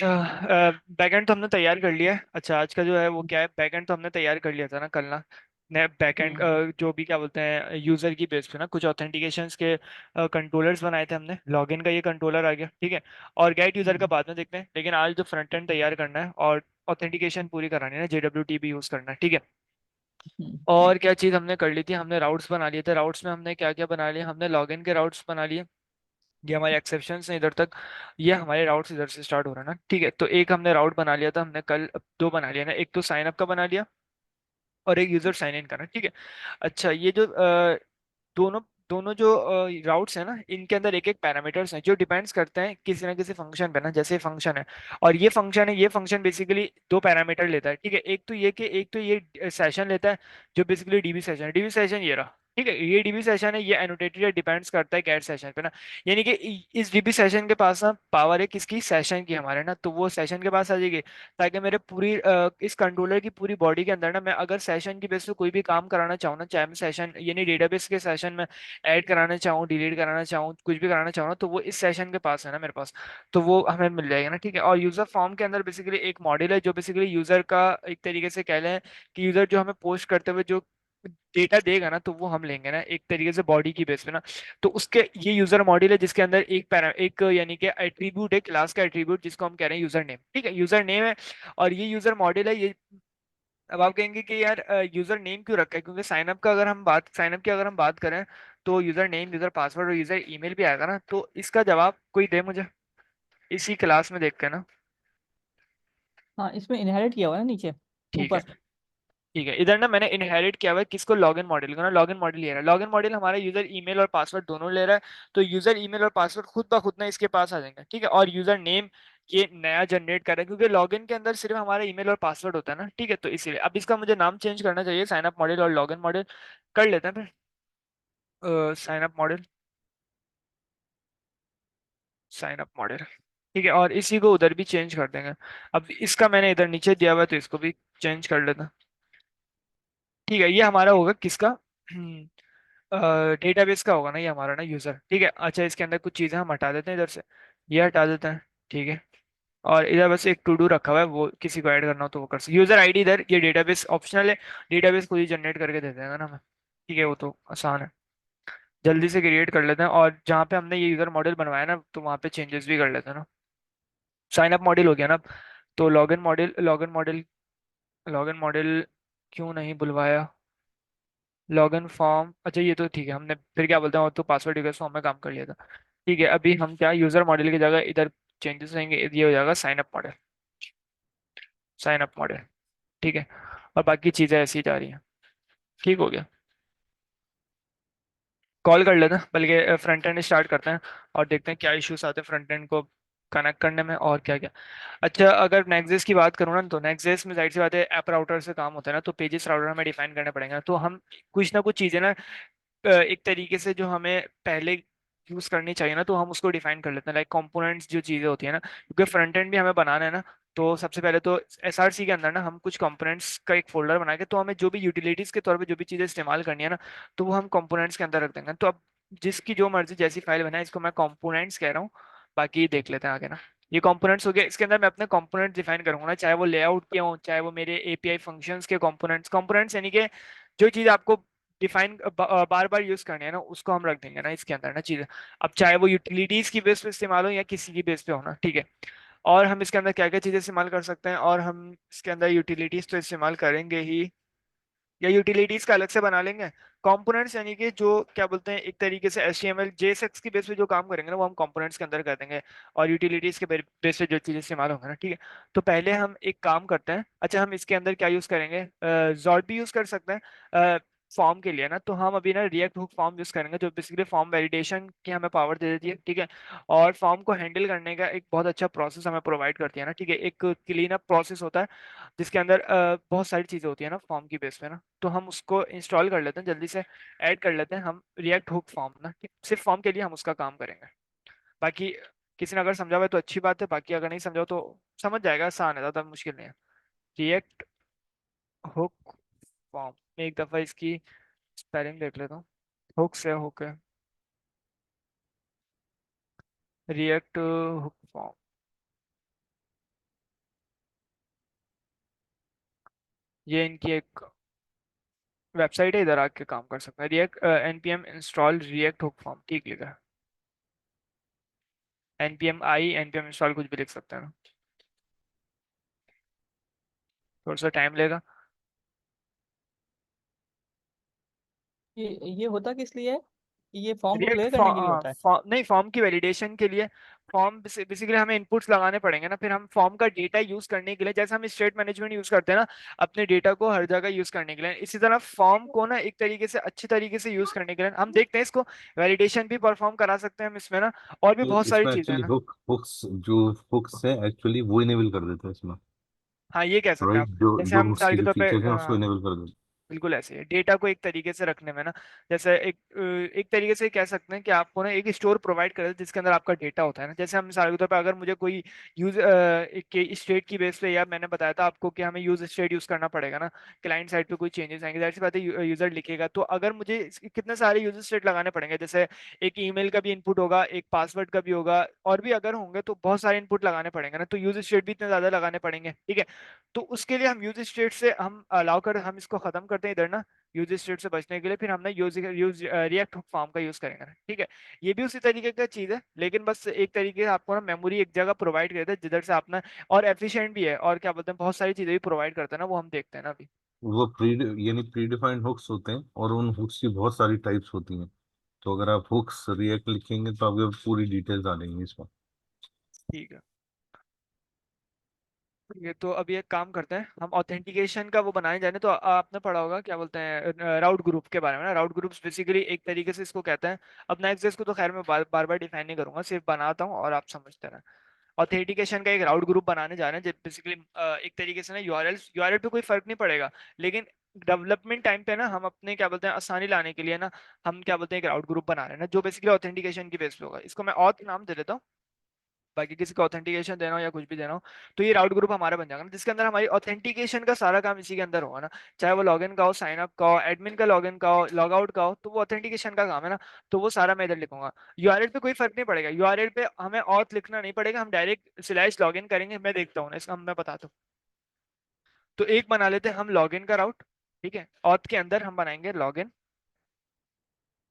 अच्छा, बैकएंड तो हमने तैयार कर लिया है। अच्छा, आज का जो है वो क्या है, बैकएंड तो हमने तैयार कर लिया था ना कल ना। नए बैकएंड हम्म। जो भी क्या बोलते हैं यूजर की बेस पे ना कुछ ऑथेंटिकेशंस के कंट्रोलर्स बनाए थे हमने। लॉगिन का ये कंट्रोलर आ गया, ठीक है। और गेट यूजर का हम्म। बाद में देखते हैं, लेकिन आज जो फ्रंट एंड तैयार करना है और ऑथेंटिकेशन पूरी करानी है ना, JWT भी यूज करना है, ठीक है। हम्म। और क्या चीज़ हमने कर ली थी, हमने राउट्स बना लिए थे। राउट्स में हमने क्या क्या बना लिया, हमने लॉगिन के राउट्स बना लिए। ये हमारे एक्सेप्शंस हैं इधर तक। ये हमारे राउट्स इधर से स्टार्ट हो रहा है ना, ठीक है। तो एक हमने राउट बना लिया था हमने कल, अब दो बना लिया ना, एक तो साइन अप का बना लिया और एक यूजर साइन इन करना, ठीक है। अच्छा, ये जो दोनों दोनों जो राउट्स हैं ना, इनके अंदर एक एक पैरामीटर्स हैं जो डिपेंड्स करते हैं किसी ना किसी फंक्शन पे ना। जैसे फंक्शन है और ये फंक्शन है, ये फंक्शन बेसिकली दो पैरामीटर लेता है, ठीक है। एक तो ये कि एक तो ये सेशन लेता है जो बेसिकली डीबी सेशन है। डीबी सेशन ये रहा, ठीक है। ये डीबी सेशन है, ये एनोटेटेड है, डिपेंड्स करता है गेट सेशन पे ना। यानी कि इस डीबी सेशन के पास ना पावर है किसकी, सेशन की हमारे ना, तो वो सेशन के पास आ जाएगी। ताकि मेरे पूरी इस कंट्रोलर की पूरी बॉडी के अंदर ना, मैं अगर सेशन की बेस पे कोई भी काम कराना चाहूँ ना, चाहे मैं सेशन यानी डेटाबेस के सेशन में ऐड कराना चाहूँ, डिलीट कराना चाहूँ, कुछ भी कराना चाहूँ ना, तो वो इस सेशन के पास है ना मेरे पास। तो वो हमें मिल जाएगा ना, ठीक है। और यूजर फॉर्म के अंदर बेसिकली एक मॉड्यूल है जो बेसिकली यूजर का एक तरीके से कह लें कि यूजर जो हमें पोस्ट करते हुए जो डेटा देगा ना, तो वो हम लेंगे ना एक तरीके से बॉडी की बेस पे ना। तो उसके ये यूजर मॉड्यूल है जिसके अंदर एक यानी कि एट्रीब्यूट है, क्लास का एट्रीब्यूट जिसको हम कह रहे हैं यूजर नेम, ठीक है। यूजर नेम है और ये यूजर मॉड्यूल है ये। अब आप कहेंगे कि यार यूजर नेम क्यों रखा है, क्योंकि साइन अप की अगर हम बात करें तो यूजर नेम, यूजर पासवर्ड और यूजर ईमेल भी आएगा ना। तो इसका जवाब कोई दे मुझे इसी क्लास में देख के ना। हाँ, इसमें इनहेरिट किया हुआ है ना नीचे ठीक है, ऊपर। ठीक है। इधर ना मैंने इनहेरिट किया हुआ है किसको, लॉगिन मॉडल को ना। लॉगिन मॉडल ले रहा है, लॉगिन मॉडल हमारा यूजर ईमेल और पासवर्ड दोनों ले रहा है। तो यूजर ईमेल और पासवर्ड खुद ब खुद ना इसके पास आ जाएंगे, ठीक है। और यूजर नेम ये नया जनरेट कर रहा है, क्योंकि लॉगिन के अंदर सिर्फ हमारा ईमेल और पासवर्ड होता है ना, ठीक है। तो इसीलिए अब इसका मुझे नाम चेंज करना चाहिए, साइन अप मॉडल और लॉगिन मॉडल कर लेते हैं फिर। Sign up model, sign up model, ठीक है। और इसी को उधर भी चेंज कर देंगे। अब इसका मैंने इधर नीचे दिया हुआ है तो इसको भी चेंज कर लेते हैं, ठीक है। ये हमारा होगा किसका, डेटाबेस का होगा ना ये हमारा ना यूजर, ठीक है। अच्छा, इसके अंदर कुछ चीजें हम हटा देते हैं इधर से, ये हटा देते हैं, ठीक है। और इधर बस एक टू डू रखा हुआ है, वो किसी को ऐड करना हो तो वो कर सकते। यूजर आईडी इधर, ये डेटाबेस ऑप्शनल है, डेटाबेस खुद ही जनरेट करके दे देगा ना हमें, ठीक है। वो तो आसान है, जल्दी से क्रिएट कर लेते हैं। और जहाँ पे हमने ये यूजर मॉडल बनवाया ना, तो वहाँ पे चेंजेस भी कर लेते हैं ना। साइन अप मॉडल हो गया ना। तो लॉगिन मॉडल क्यों नहीं बुलवाया, लॉगिन फॉर्म, अच्छा ये तो ठीक है। हमने फिर क्या बोलते हैं, और तो पासवर्ड रिक्वेस्ट फॉर्म में काम कर लिया था, ठीक है। अभी हम क्या यूजर मॉडल की जगह इधर चेंजेस रहेंगे, ये हो जाएगा sign up model, sign up model, ठीक है। और बाकी चीजें ऐसी ही जा रही हैं, ठीक हो गया। कॉल कर लेते हैं, बल्कि फ्रंट एंड स्टार्ट करते हैं और देखते हैं क्या इश्यूज आते हैं फ्रंट एंड को कनेक्ट करने में और क्या क्या। अच्छा, अगर नेक्स्ट की बात करूँ ना, तो नेक्स्ट में जाहिर सी बात है ऐप राउटर से काम होता है ना, तो पेजेस राउटर हमें डिफाइन करने पड़ेंगे। तो हम कुछ ना कुछ चीजें ना एक तरीके से जो हमें पहले यूज करनी चाहिए ना, तो हम उसको डिफाइन कर लेते हैं। लाइक कंपोनेंट्स जो चीजें होती है ना, क्योंकि फ्रंट एंड भी हमें बनाना है ना। तो सबसे पहले तो SRC के अंदर ना हम कुछ कंपोनेंट्स का एक फोल्डर बना के, तो हमें जो भी यूटिलिटीज के तौर पे जो भी चीजें इस्तेमाल करनी है ना, तो वो हम कंपोनेंट्स के अंदर रख देंगे। तो अब जिसकी जो मर्जी जैसी फाइल बनाए, इसको मैं कंपोनेंट्स कह रहा हूँ। बाकी देख लेते हैं आगे ना। ये कंपोनेंट्स हो गया, इसके अंदर मैं अपने कंपोनेंट्स डिफाइन करूंगा ना, चाहे वो लेआउट के हों, चाहे वो मेरे API फंक्शंस के कंपोनेंट्स यानी कि जो चीज आपको डिफाइन बार बार यूज करनी है ना, उसको हम रख देंगे ना इसके अंदर ना चीजें। अब चाहे वो यूटिलिटीज की बेस पे इस्तेमाल हो या किसी की बेस पे हो ना, ठीक है। और हम इसके अंदर क्या क्या चीजें इस्तेमाल कर सकते हैं, और हम इसके अंदर यूटिलिटीज तो इस्तेमाल करेंगे ही, या यूटिलिटीज का अलग से बना लेंगे। कंपोनेंट्स यानी कि जो क्या बोलते हैं एक तरीके से HTML JSX की बेस पे जो काम करेंगे ना, वो हम कंपोनेंट्स के अंदर कर देंगे। और यूटिलिटीज के बेस पे जो चीजें इस्तेमाल होंगे ना, ठीक है। तो पहले हम एक काम करते हैं। अच्छा, हम इसके अंदर क्या यूज करेंगे, जॉट भी यूज कर सकते हैं फॉर्म के लिए ना। तो हम अभी ना रिएक्ट हुक फॉर्म यूज करेंगे, जो बेसिकली फॉर्म वैलिडेशन की हमें पावर दे देती है, ठीक है। और फॉर्म को हैंडल करने का एक बहुत अच्छा प्रोसेस हमें प्रोवाइड करती है ना, ठीक है। एक क्लीन अप प्रोसेस होता है जिसके अंदर बहुत सारी चीजें होती है ना फॉर्म की बेस पे ना। तो हम उसको इंस्टॉल कर लेते हैं, जल्दी से ऐड कर लेते हैं हम रिएक्ट हुक फॉर्म ना, कि सिर्फ फॉर्म के लिए हम उसका काम करेंगे। बाकी किसी ने अगर समझा हुआ है तो अच्छी बात है, बाकी अगर नहीं समझा हो तो समझ जाएगा, आसान है, ज़्यादा मुश्किल नहीं है। रिएक्ट हुक फॉर्म में एक दफ़ा इसकी स्पेलिंग देख लेता हूँ। हुक से हुक है, रिएक्ट हुक फॉर्म, ये इनकी एक वेबसाइट है, इधर आके काम कर सकते हैं। React npm install react hook form, ठीक लिखा है। npm आई npm इंस्टॉल कुछ भी लिख सकते हैं ना, थोड़ा सा टाइम लेगा। ये होता किस लिए है? ये फॉर्म को रिएक्ट क्लियर करने के लिए होता है? फॉर्म नहीं, फॉर्म की वैलिडेशन के लिए। फॉर्म बेसिकली हमें इनपुट्स लगाने पड़ेंगे ना, फिर हम फॉर्म का डेटा यूज करने के लिए, जैसे हम स्टेट मैनेजमेंट यूज करते हैं ना अपने डेटा को हर जगह यूज करने के लिए, इसी तरह फॉर्म को ना एक तरीके से अच्छे तरीके से यूज करने के लिए हम देखते हैं इसको। वैलिडेशन भी परफॉर्म करा सकते हैं हम इसमें ना, और भी तो बहुत सारी इसमें चीजें हैं एक्चुअली ना। हुक्स जो हुक्स है एक्चुअली वो इनेबल कर देते हैं इसमें। हाँ ये कह सकते हैं राइट, आप। जो जैसे जो हम हुक्स मिसाल की के जो तौर पे फीचर्स हैं उसको इनेबल कर देते बिल्कुल ऐसे ही डेटा को एक तरीके से रखने में ना, जैसे एक तरीके से कह सकते हैं कि आपको ना एक स्टोर प्रोवाइड करे जिसके अंदर आपका डेटा होता है ना। जैसे हम मिसाल के तौर पे अगर मुझे कोई यूज के स्टेट की बेस पे, या मैंने बताया था आपको कि हमें यूज स्टेट यूज करना पड़ेगा ना, क्लाइंट साइड पे कोई चेंजेस आएंगे, जाहिर सी बात है यूजर लिखेगा, तो अगर मुझे कितने सारे यूज स्टेट लगाने पड़ेंगे, जैसे एक ईमेल का भी इनपुट होगा, एक पासवर्ड का भी होगा, और भी अगर होंगे तो बहुत सारे इनपुट लगाने पड़ेंगे ना, तो यूज स्टेट भी इतने ज्यादा लगाने पड़ेंगे, ठीक है। तो उसके लिए हम यूज स्टेट से हम अलाउ कर, हम इसको खत्म करते हैं इधर ना, यूज स्टेट से बचने के लिए फिर हमने यूज यूज रिएक्ट फॉर्म का यूज करेंगे ना, ठीक है। ये भी उसी तरीके का चीज है, लेकिन बस एक तरीके से आपको ना मेमोरी एक जगह प्रोवाइड करता है जिधर से आप ना, और एफिशिएंट भी है, और क्या बोलते हैं बहुत सारी चीजें भी प्रोवाइड करता है ना, वो हम देखते हैं ना अभी। हैं। वो प्री यानी प्री डिफाइंड हुक्स होते हैं और उन हुक्स की बहुत सारी टाइप्स होती हैं। तो अगर आप हुक्स रिएक्ट लिखेंगे तो आपको पूरी डिटेल्स आ जाएंगी इसमें। ठीक है। ये तो अभी एक काम करते हैं, हम ऑथेंटिकेशन का वो बनाने जाने, तो आपने पढ़ा होगा क्या बोलते हैं राउट ग्रुप के बारे में ना। राउट ग्रुप्स बेसिकली एक तरीके से इसको कहते हैं। अब नेक्स्ट को तो खैर मैं बार बार डिफाइन नहीं करूंगा, सिर्फ बनाता हूँ और आप समझते रहना। ऑथेंटिकेशन का एक राउट ग्रुप बनाने जा रहे हैं, बेसिकली एक तरीके से ना यूआरएल पे कोई फर्क नहीं पड़ेगा, लेकिन डेवलपमेंट टाइम पे ना हम अपने क्या बोलते हैं आसानी लाने के लिए ना, हम क्या बोलते हैं एक राउट ग्रुप बना रहे हैं ना, जो बेसिकली ऑथेंटिकेशन की बेस पे होगा। इसको मैं ऑथ नाम दे देता हूँ, बाकी किसी को ऑथेंटिकेशन देना हो या कुछ भी देना हो, तो ये राउट ग्रुप हमारा बन जाएगा ना, जिसके अंदर हमारी ऑथेंटिकेशन का सारा काम इसी के अंदर होगा ना। चाहे वो लॉगिन का हो, साइन अप का हो, एडमिन का लॉगिन का हो, लॉग आउट का हो, तो वो ऑथेंटिकेशन का काम है ना। तो वो सारा मैं इधर लिखूंगा। यूआरएल पे कोई फर्क नहीं पड़ेगा, यूआरएल पे हमें ऑथ लिखना नहीं पड़ेगा, हम डायरेक्ट स्लैश लॉगिन करेंगे। मैं देखता हूँ ना इसका, मैं बताता हूँ। तो एक बना लेते हैं हम लॉगिन का राउट, ठीक है। ऑथ के अंदर हम बनाएंगे लॉगिन,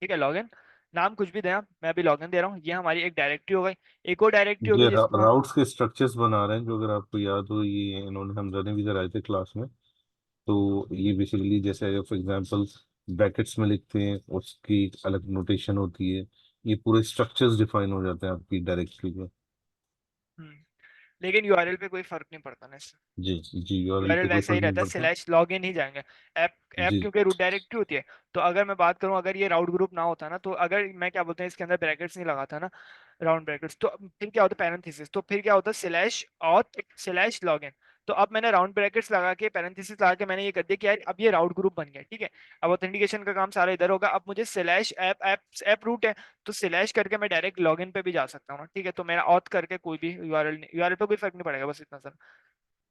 ठीक है। लॉगिन नाम कुछ भी दें आप, मैं अभी लॉगिन दे रहा हूँ, ये हमारी एक डायरेक्टरी हो गई। एक और डायरेक्टरी होगी ये जिसको हम राउट्स के स्ट्रक्चर्स बना रहे हैं, जो अगर आपको याद हो ये इन्होंने हम जाने भी कराए थे क्लास में। तो ये बेसिकली जैसे फॉर एग्जांपल ब्रैकेट्स में लिखते हैं उसकी एक अलग नोटेशन होती है। ये पूरे स्ट्रक्चर्स डिफाइन हो जाते हैं आपकी डायरेक्टरी के। लेकिन यूआरएल पे कोई फर्क नहीं पड़ता ना। जी जी, यूआरएल यूआरएल पे कोई वैसा ही फर्क नहीं रहता है, पड़ता। स्लैश लॉगिन ही जाएंगे। ऐप ऐप जी क्योंकि रूट डायरेक्टरी होती है। तो अगर मैं बात करूं, अगर ये राउट ग्रुप ना होता ना, तो अगर मैं क्या बोलते हैं इसके अंदर ब्रैकेट्स नहीं लगाता ना, राउंड ब्रैकेट्स, तो फिर क्या होता है पैरेंथेसिस, तो फिर क्या होता है स्लैश ऑथ स्लैश लॉगिन। तो अब मैंने राउंड ब्रैकेट्स लगा के पैरेंथेसिस लगा के मैंने ये कर दिया कि यार अब ये राउट ग्रुप बन गया, ठीक है। अब ऑथेंटिकेशन का काम सारा इधर होगा। अब मुझे slash app app app route है, तो स्लैश करके मैं डायरेक्ट लॉगिन पे भी जा सकता हूँ ना, ठीक है। तो मेरा ऑथ करके कोई भी यूआरएल पे कोई फर्क नहीं पड़ेगा, बस इतना सा।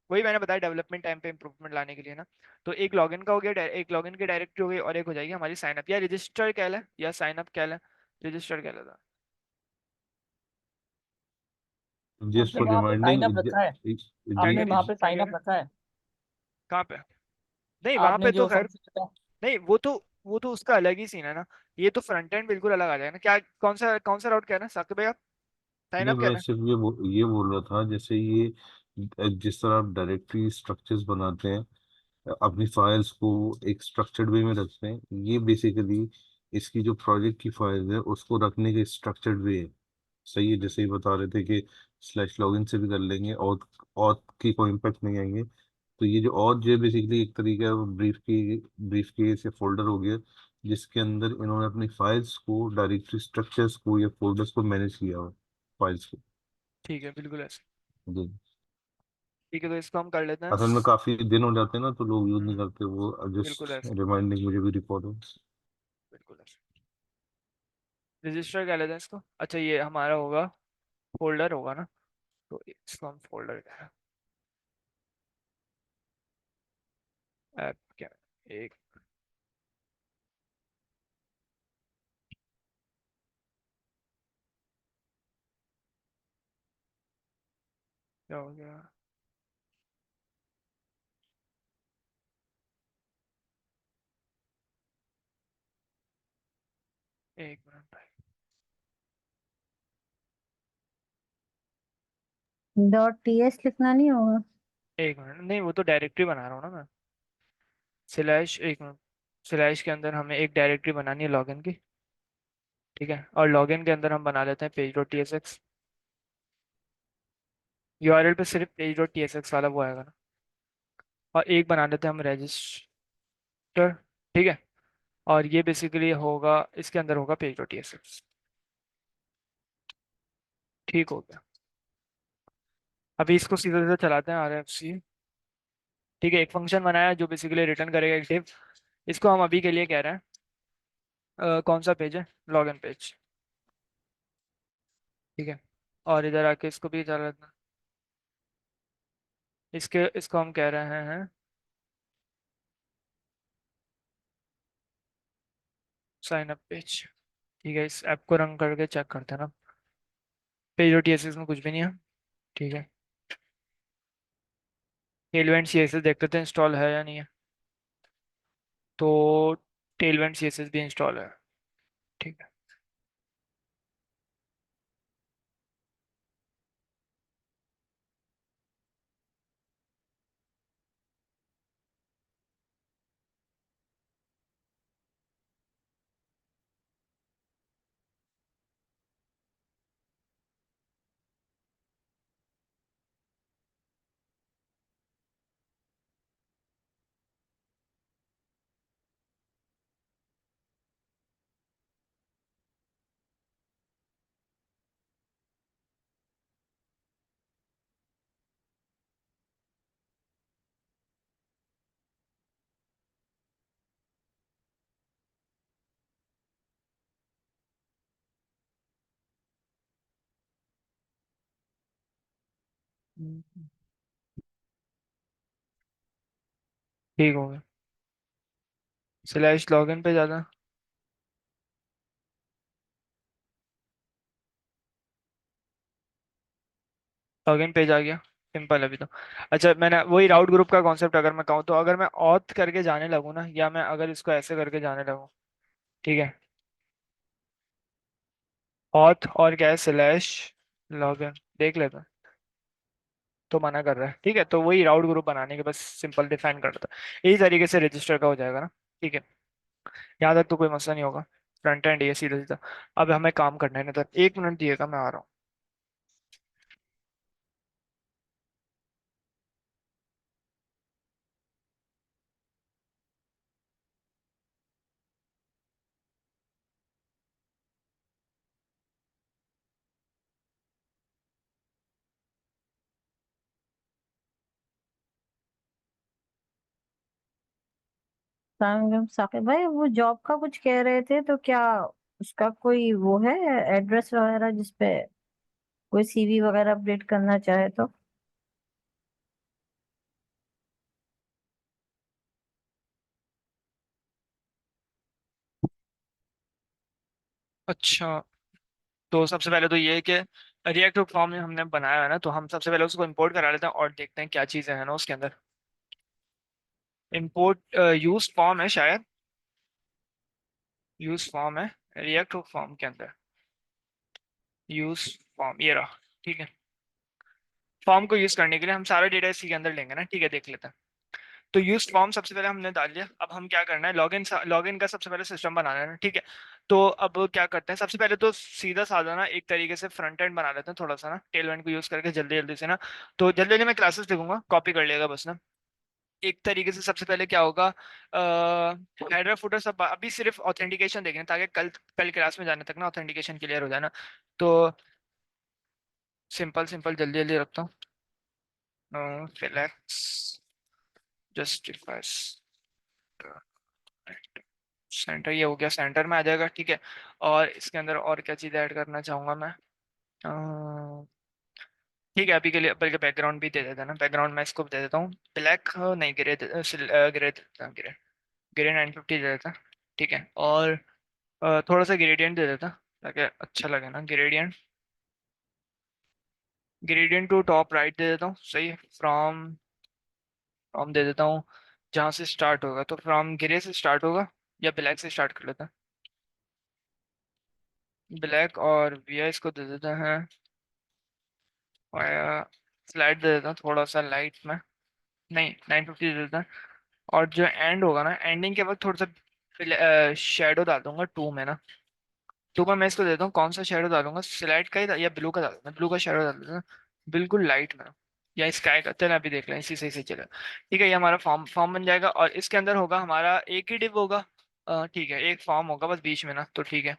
वही मैंने बताया डेवलपमेंट टाइम पे इंप्रूवमेंट लाने के लिए ना। तो एक लॉगिन का हो गया, एक लॉगिन की डायरेक्टरी हो गई, और एक हो जाएगी हमारी साइन अप या रजिस्टर कह लें, या साइन अप कह लें, रजिस्टर कह लेता। जस्ट आपने फॉर वहां पे साइन अप रिमाइंडिंग। रखा है? क्या आपने कह रही वहां है, पे क्या साइन कह अप रहे हैं? रखा है? कहाँ पे? नहीं वहां आपने पे तो जो खैर, फंक्शन रखा है? नहीं वो तो उसका अलग ही सीन है ना। ये तो फ्रंट एंड बिल्कुल अलग आ जाएगा ना। क्या कौन सा राउट कह रहे हैं साकिब भाई आप? साइन नहीं, अप कह मैं रहे हैं? सिर्फ ये बोल रहा था जैसे ये जिस तरह आप डायरेक्टरी स्ट्रक्चर्स बनाते हैं अपनी फाइल्स को एक स्ट्रक्चर्ड वे में रखते हैं, ये बेसिकली इसकी जो प्रोजेक्ट की फाइल है उसको रखने के स्ट्रक्चर्ड वे है। सही है, जैसे ही बता रहे थे कि स्लैश लॉगिन से भी कर लेंगे और की कोई इम्पेक्ट नहीं आएंगे। तो ये जो और जो बेसिकली एक तरीके का ब्रीफ केस या फोल्डर हो गया, जिसके अंदर इन्होंने अपनी फाइल्स को डायरेक्टरी स्ट्रक्चर्स को या फोल्डर्स को मैनेज किया हो, फाइल्स को। ठीक है बिल्कुल ऐसे। जी। ठीक है, तो इसको हम कर लेते हैं असल में काफी दिन हो जाते हैं ना तो लोग यूज नहीं हम्म, करते वो। बिल्कुल जस्ट ऐसे, रिमाइंडिंग, मुझे भी रिकॉर्ड हो। बिल्कुल ऐसे। रजिस्टर कह लेते हैं इसको। अच्छा ये हमारा होगा, फोल्डर होगा ना, तो इसको हम फोल्डर कह रहे हैं। ऐप क्या, एक क्या हो गया, एक मिनट भाई। .ts लिखना नहीं होगा? एक मिनट, नहीं वो तो डायरेक्टरी बना रहा हूँ ना मैं। स्लैश, एक मिनट, स्लैश के अंदर हमें एक डायरेक्टरी बनानी है लॉगिन की। ठीक है, और लॉगिन के अंदर हम बना लेते हैं page dot T S x. URL पे सिर्फ page dot T S x वाला वो आएगा ना। और एक बना लेते हैं हम रजिस्टर। ठीक है, और ये बेसिकली होगा, इसके अंदर होगा page dot T S x. ठीक हो गया। अभी इसको सीधा सीधा चलाते हैं आर एफ सी। ठीक है, एक फंक्शन बनाया है जो बेसिकली रिटर्न करेगा एक div। इसको हम अभी के लिए कह रहे हैं कौन सा पेज है, लॉगिन पेज। ठीक है, और इधर आके इसको भी चला लेते हैं। इसको हम कह रहे हैं साइन अप पेज। ठीक है, इस ऐप को रन करके चेक करते हैं ना। पेज डॉट टीएसएक्स में कुछ भी नहीं है। ठीक है, टेलवेंट सीएसएस देखते थे इंस्टॉल है या नहीं है। तो टेलवेंट सीएसएस भी इंस्टॉल है। ठीक है। ठीक हो गया। स्लैश लॉगिन पे जाता। लॉगिन पेज आ गया। सिंपल अभी तो। अच्छा, मैंने वही राउट ग्रुप का कॉन्सेप्ट अगर मैं कहूँ तो, अगर मैं ऑथ करके जाने लगूँ ना, या मैं अगर इसको ऐसे करके जाने लगूँ। ठीक है, ऑथ और क्या है, स्लैश लॉगिन, देख लेते हैं। तो मना कर रहा है। ठीक है, तो वही राउट ग्रुप बनाने के बस सिंपल डिफाइन करता है, इसी तरीके से रजिस्टर का हो जाएगा ना। ठीक है, यहाँ तक तो कोई मसला नहीं होगा। फ्रंट एंड ये सीधा सीधा। अब हमें काम करना है ना, तो 1 मिनट दिएगा, मैं आ रहा हूँ। साकिब भाई, वो जॉब का कुछ कह रहे थे, तो क्या उसका कोई वो है, एड्रेस वगैरह जिसपे कोई सीवी वगैरह अपडेट करना चाहे तो? अच्छा, तो सबसे पहले तो ये है कि रिएक्ट फॉर्म में हमने बनाया है ना, तो हम सबसे पहले उसको इंपोर्ट करा लेते हैं और देखते हैं क्या चीज़ें हैं ना उसके अंदर। इंपोर्ट यूज फॉर्म है शायद। यूज फॉर्म है रिएक्ट फॉर्म के अंदर। यूज फॉर्म ये रहा। ठीक है, फॉर्म को यूज करने के लिए हम सारा डेटा इसी के अंदर लेंगे ना। ठीक है, देख लेते हैं। तो यूज फॉर्म सबसे पहले हमने डाल दिया। अब हम क्या करना है, लॉगिन लॉगिन का सबसे पहले सिस्टम बनाना है ना। ठीक है, तो अब क्या करते हैं, सबसे पहले तो सीधा साधा ना एक तरीके से फ्रंट एंड बना लेते हैं थोड़ा सा ना, टेलवेंट को यूज करके जल्दी जल्दी से ना। तो जल्दी जल्दी मैं क्लासेस लिखूंगा, कॉपी कर लेगा बस ना। एक तरीके से सबसे पहले क्या होगा, हेडर फुटर सब अभी सिर्फ ऑथेंटिकेशन देखेंगे, ताकि कल कल क्लास में जाने तक ना ऑथेंटिकेशन क्लियर हो जाए ना। तो सिंपल सिंपल जल्दी जल्दी रखता हूँ। सिलेक्ट जस्टिफाइज सेंटर, ये हो गया, सेंटर में आ जाएगा। ठीक है, और इसके अंदर और क्या चीज़ ऐड करना चाहूँगा मैं। अ, ठीक है, अभी के लिए बल्कि बैकग्राउंड भी दे देता ना, बैकग्राउंड मैं इसको दे देता हूँ ब्लैक, नहीं ग्रे, ग्रे देता, ग्रे, ग्रे 950 दे देता। ठीक है, और थोड़ा सा ग्रेडियंट दे देता ताकि अच्छा लगे ना, gradient. Gradient to top right दे देता हूँ, सही है। फ्रॉम, फ्रॉम दे देता हूँ जहाँ से स्टार्ट होगा, तो फ्रॉम ग्रे से स्टार्ट होगा या ब्लैक से स्टार्ट कर लेता ब्लैक और वीएस को दे देते हैं, और स्लाइड दे देता हूँ थोड़ा सा लाइट में, नहीं 950 दे देता है। और जो एंड होगा ना, एंडिंग के वक्त थोड़ा सा शेडो डाल दूंगा टू में ना। टू में मैं इसको देता हूँ, कौन सा शेडो डालूंगा, स्लाइड का ही या ब्लू का डालूंगा, ब्लू का शेडो डाल देता हूँ, बिल्कुल लाइट में, या स्काई का, चलो अभी देख लें, इसी से चलेगा। ठीक है, ये हमारा फॉर्म फॉर्म बन जाएगा, और इसके अंदर होगा हमारा एक ही डिव होगा। ठीक है, एक फॉर्म होगा बस बीच में ना, तो ठीक है,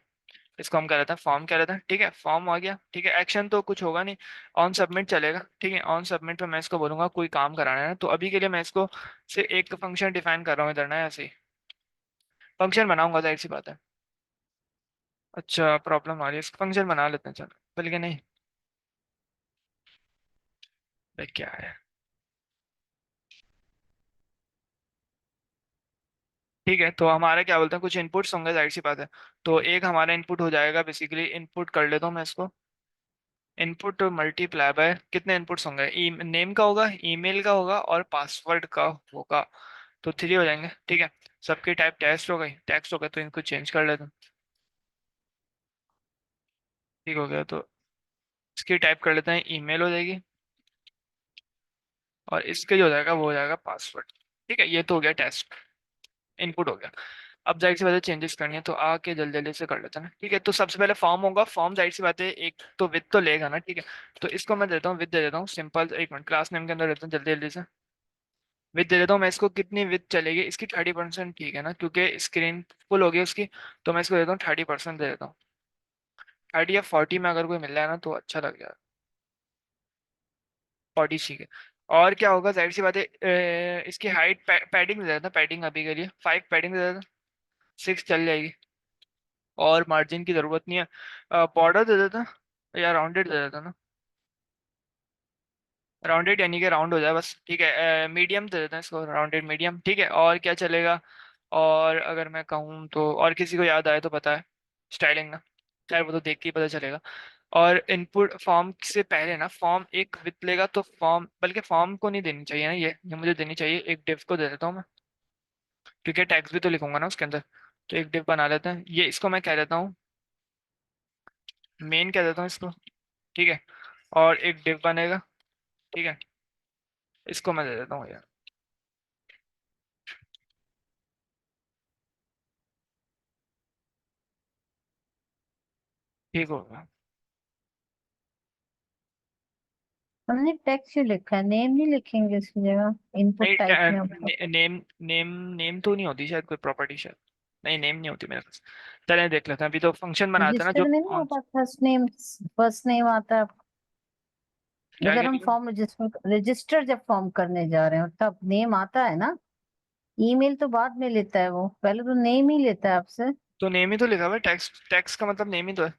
इसको हम कह लेते हैं फॉर्म कह लेते हैं। ठीक है, फॉर्म आ गया। ठीक है, एक्शन तो कुछ होगा नहीं, ऑन सबमिट चलेगा। ठीक है, ऑन सबमिट पे मैं इसको बोलूंगा कोई काम कराना है ना, तो अभी के लिए मैं इसको से एक फंक्शन डिफाइन कर रहा हूँ इधर ना, ऐसे ही फंक्शन बनाऊंगा, जाहिर सी बात है। अच्छा, प्रॉब्लम आ रही है, इसका फंक्शन बना लेते हैं, चलो, बल्कि नहीं, भाई क्या है। ठीक है, तो हमारे क्या बोलते हैं, कुछ इनपुट्स होंगे, जाहिर सी बात है। तो एक हमारा इनपुट हो जाएगा, बेसिकली इनपुट कर लेता हूँ मैं इसको, इनपुट मल्टीप्लाई बाय कितने इनपुट्स होंगे, नेम का होगा, ईमेल का होगा, और पासवर्ड का होगा, तो थ्री हो जाएंगे। ठीक है, सबकी टाइप टेक्स्ट हो गई, टेक्स्ट हो गया, तो इनको चेंज कर लेते हैं। ठीक हो गया, तो इसकी टाइप कर लेते हैं, ईमेल हो जाएगी, और इसके जो हो जाएगा वो हो जाएगा पासवर्ड। ठीक है, ये तो हो गया टेस्ट, इनपुट हो गया। अब जाहिर सी बात है चेंजेस करनी है, तो आके जल्दी जल्दी से कर लेते हैं ना। ठीक है, तो सबसे पहले फॉर्म होगा, फॉर्म जाहिर सी बात है एक तो विद तो लेगा ना। ठीक है, तो इसको मैं देता हूँ विद दे देता हूँ, सिंपल, एक मिनट, क्लास नेम के अंदर देता हूँ जल्दी जल्दी से, विद दे देता हूँ मैं इसको। कितनी विद चलेगी इसकी, 30%, ठीक है ना, क्योंकि स्क्रीन फुल होगी उसकी, तो मैं इसको देता हूँ 30% दे देता हूँ। 30 या 40 में अगर कोई मिल जाए ना तो अच्छा लग जाए, 40 ठीक है। और क्या होगा, जाहिर सी बात है इसकी हाइट पैडिंग दे देता, पैडिंग अभी के लिए 5 पैडिंग दे देता, 6 चल जाएगी, और मार्जिन की जरूरत नहीं है। बॉर्डर दे देता, या राउंडेड दे देता ना, राउंडेड यानी कि राउंड हो जाए बस। ठीक है, मीडियम दे देते हैं इसको, राउंडेड मीडियम। ठीक है, और क्या चलेगा, और अगर मैं कहूँ तो, और किसी को याद आए तो पता है, स्टाइलिंग ना, खैर वो तो देख के ही पता चलेगा। और इनपुट फॉर्म से पहले ना, फॉर्म एक विथ लेगा, तो फॉर्म, बल्कि फॉर्म को नहीं देनी चाहिए ना, ये मुझे देनी चाहिए, एक डिव को दे देता हूँ मैं, क्योंकि टैग्स भी तो लिखूंगा ना उसके अंदर। तो एक डिव बना लेते हैं, ये इसको मैं कह देता हूँ मेन, कह देता हूँ इसको। ठीक है, और एक डिव बनेगा। ठीक है, इसको मैं दे देता हूँ यार, ठीक होगा। हमने टेक्स्ट क्यों लिखा है, नेम नहीं लिखेंगे इसकी जगह इनपुट टाइप में ऊपर। नहीं, नेम नेम नेम तो नहीं होती शायद कोई प्रॉपर्टी, शायद नहीं, नेम नहीं होती मेरे पास। चलें देख लेते हैं, अभी तो फंक्शन बनाते हैं ना रजिस्टर जो में नहीं आता फर्स्ट नेम आता है। क्या अगर कह हम रही हो। फॉर्म रजिस्टर जब फॉर्म करने जा रहे हो तब नेम आता है ना। ईमेल तो बाद में लेता है, वो पहले तो नेम ही लेता है आपसे। तो नेम ही तो लिखा हुआ है, टैक्स टैक्स का मतलब नेम ही तो है।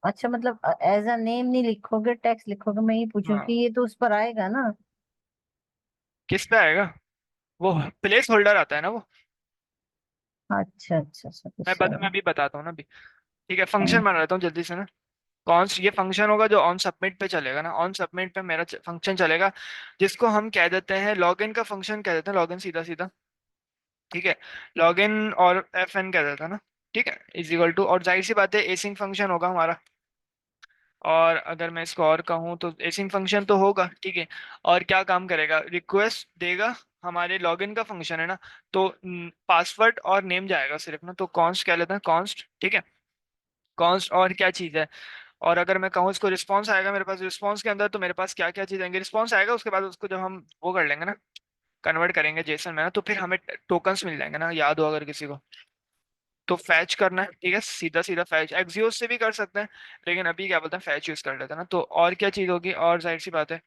अच्छा, मतलब एज अ नेम नहीं लिखोगे, टेक्स्ट लिखोगे, मैं ये पूछूं हाँ, कि ये तो उस पर आएगा ना। किस पे आएगा, वो प्लेस होल्डर आता है ना वो। अच्छा अच्छा अच्छा, तो सही। मैं अभी बताता हूँ ना अभी। ठीक है, फंक्शन हम्म, बना लेता हूँ जल्दी से ना। कौन ये फंक्शन होगा जो ऑन सबमिट पे चलेगा ना, ऑन सबमिट पे मेरा फंक्शन चलेगा, जिसको हम कह देते हैं लॉगिन का फंक्शन कह देते हैं, लॉगिन सीधा सीधा। ठीक है, लॉगिन और एफ एन कह देता है ना। ठीक है, इज इक्वल टू, और जाहिर सी बात है एसिंग फंक्शन होगा हमारा, और अगर मैं इसको और कहूँ तो एसिंग फंक्शन तो होगा। ठीक है, और क्या काम करेगा, रिक्वेस्ट देगा, हमारे लॉगिन का फंक्शन है ना, तो पासवर्ड और नेम जाएगा सिर्फ ना, तो कॉन्स्ट कह लेते हैं, कॉन्स्ट। ठीक है, कॉन्स्ट और क्या चीज़ है, और अगर मैं कहूँ इसको रिस्पॉन्स आएगा मेरे पास, रिस्पॉन्स के अंदर तो मेरे पास क्या क्या चीज़ आएंगे, रिस्पॉन्स आएगा, उसके बाद उसको जब हम वो कर लेंगे ना, कन्वर्ट करेंगे जेसन में ना, तो फिर हमें टोकन्स मिल जाएंगे ना, याद हो अगर किसी को। तो फैच करना है, ठीक है, सीधा सीधा फैच, एक्सियोस से भी कर सकते हैं, लेकिन अभी क्या बोलते हैं, फैच यूज कर लेते हैं ना। तो और क्या चीज़ होगी, और जाहिर सी बात है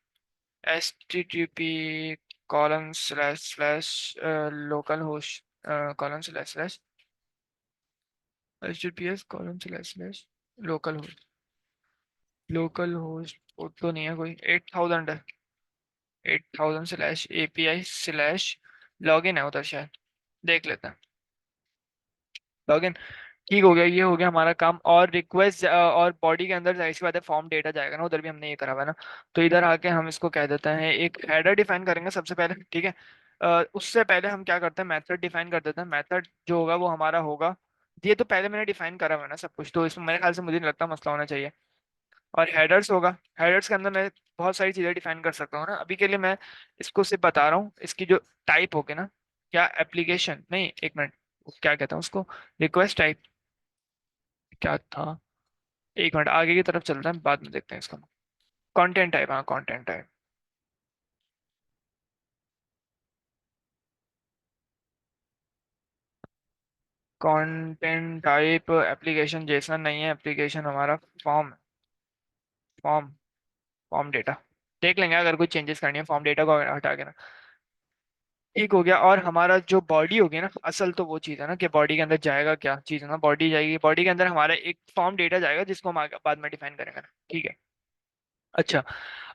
HTTP colon slash slash local host colon slash slash HTTPS colon slash slash local host तो नहीं है कोई, 8000 है, 8000 स्लैश API स्लैश लॉगिन है उधर शायद, देख लेते हैं। लॉगिन, ठीक हो गया, ये हो गया हमारा काम। और रिक्वेस्ट और बॉडी के अंदर जाहिर सी बात है फॉर्म डेटा जाएगा ना, उधर भी हमने ये करा हुआ है ना। तो इधर आके हम इसको कह देते हैं, एक हेडर डिफाइन करेंगे सबसे पहले। ठीक है, उससे पहले हम क्या करते हैं, मेथड डिफाइन कर देते हैं। मेथड जो होगा वो हमारा होगा ये तो पहले मैंने डिफाइन करा हुआ है ना सब कुछ, तो इसमें मेरे ख्याल से मुझे नहीं लगता मसला होना चाहिए। और हेडर्स होगा, हेडर्स के अंदर मैं बहुत सारी चीजें डिफाइन कर सकता हूँ ना। अभी के लिए मैं इसको सिर्फ बता रहा हूँ, इसकी जो टाइप होगी ना, क्या एप्लीकेशन नहीं, एक मिनट, क्या कहता हूँ उसको, रिक्वेस्ट टाइप क्या था, एक मिनट आगे की तरफ चलते हैं, बाद में देखते हैं इसका। कंटेंट टाइप, हाँ content type. Content type application Jason नहीं है, एप्लीकेशन हमारा फॉर्म, फॉर्म फॉर्म डेटा। देख लेंगे अगर कोई चेंजेस करनी है फॉर्म डेटा को हटा के ना। ठीक हो गया। और हमारा जो बॉडी होगी ना, असल तो वो चीज़ है ना कि बॉडी के अंदर जाएगा क्या चीज़ है ना, बॉडी जाएगी, बॉडी के अंदर हमारा एक फॉर्म डेटा जाएगा जिसको हम बाद में डिफाइन करेंगे ना, ठीक है। अच्छा,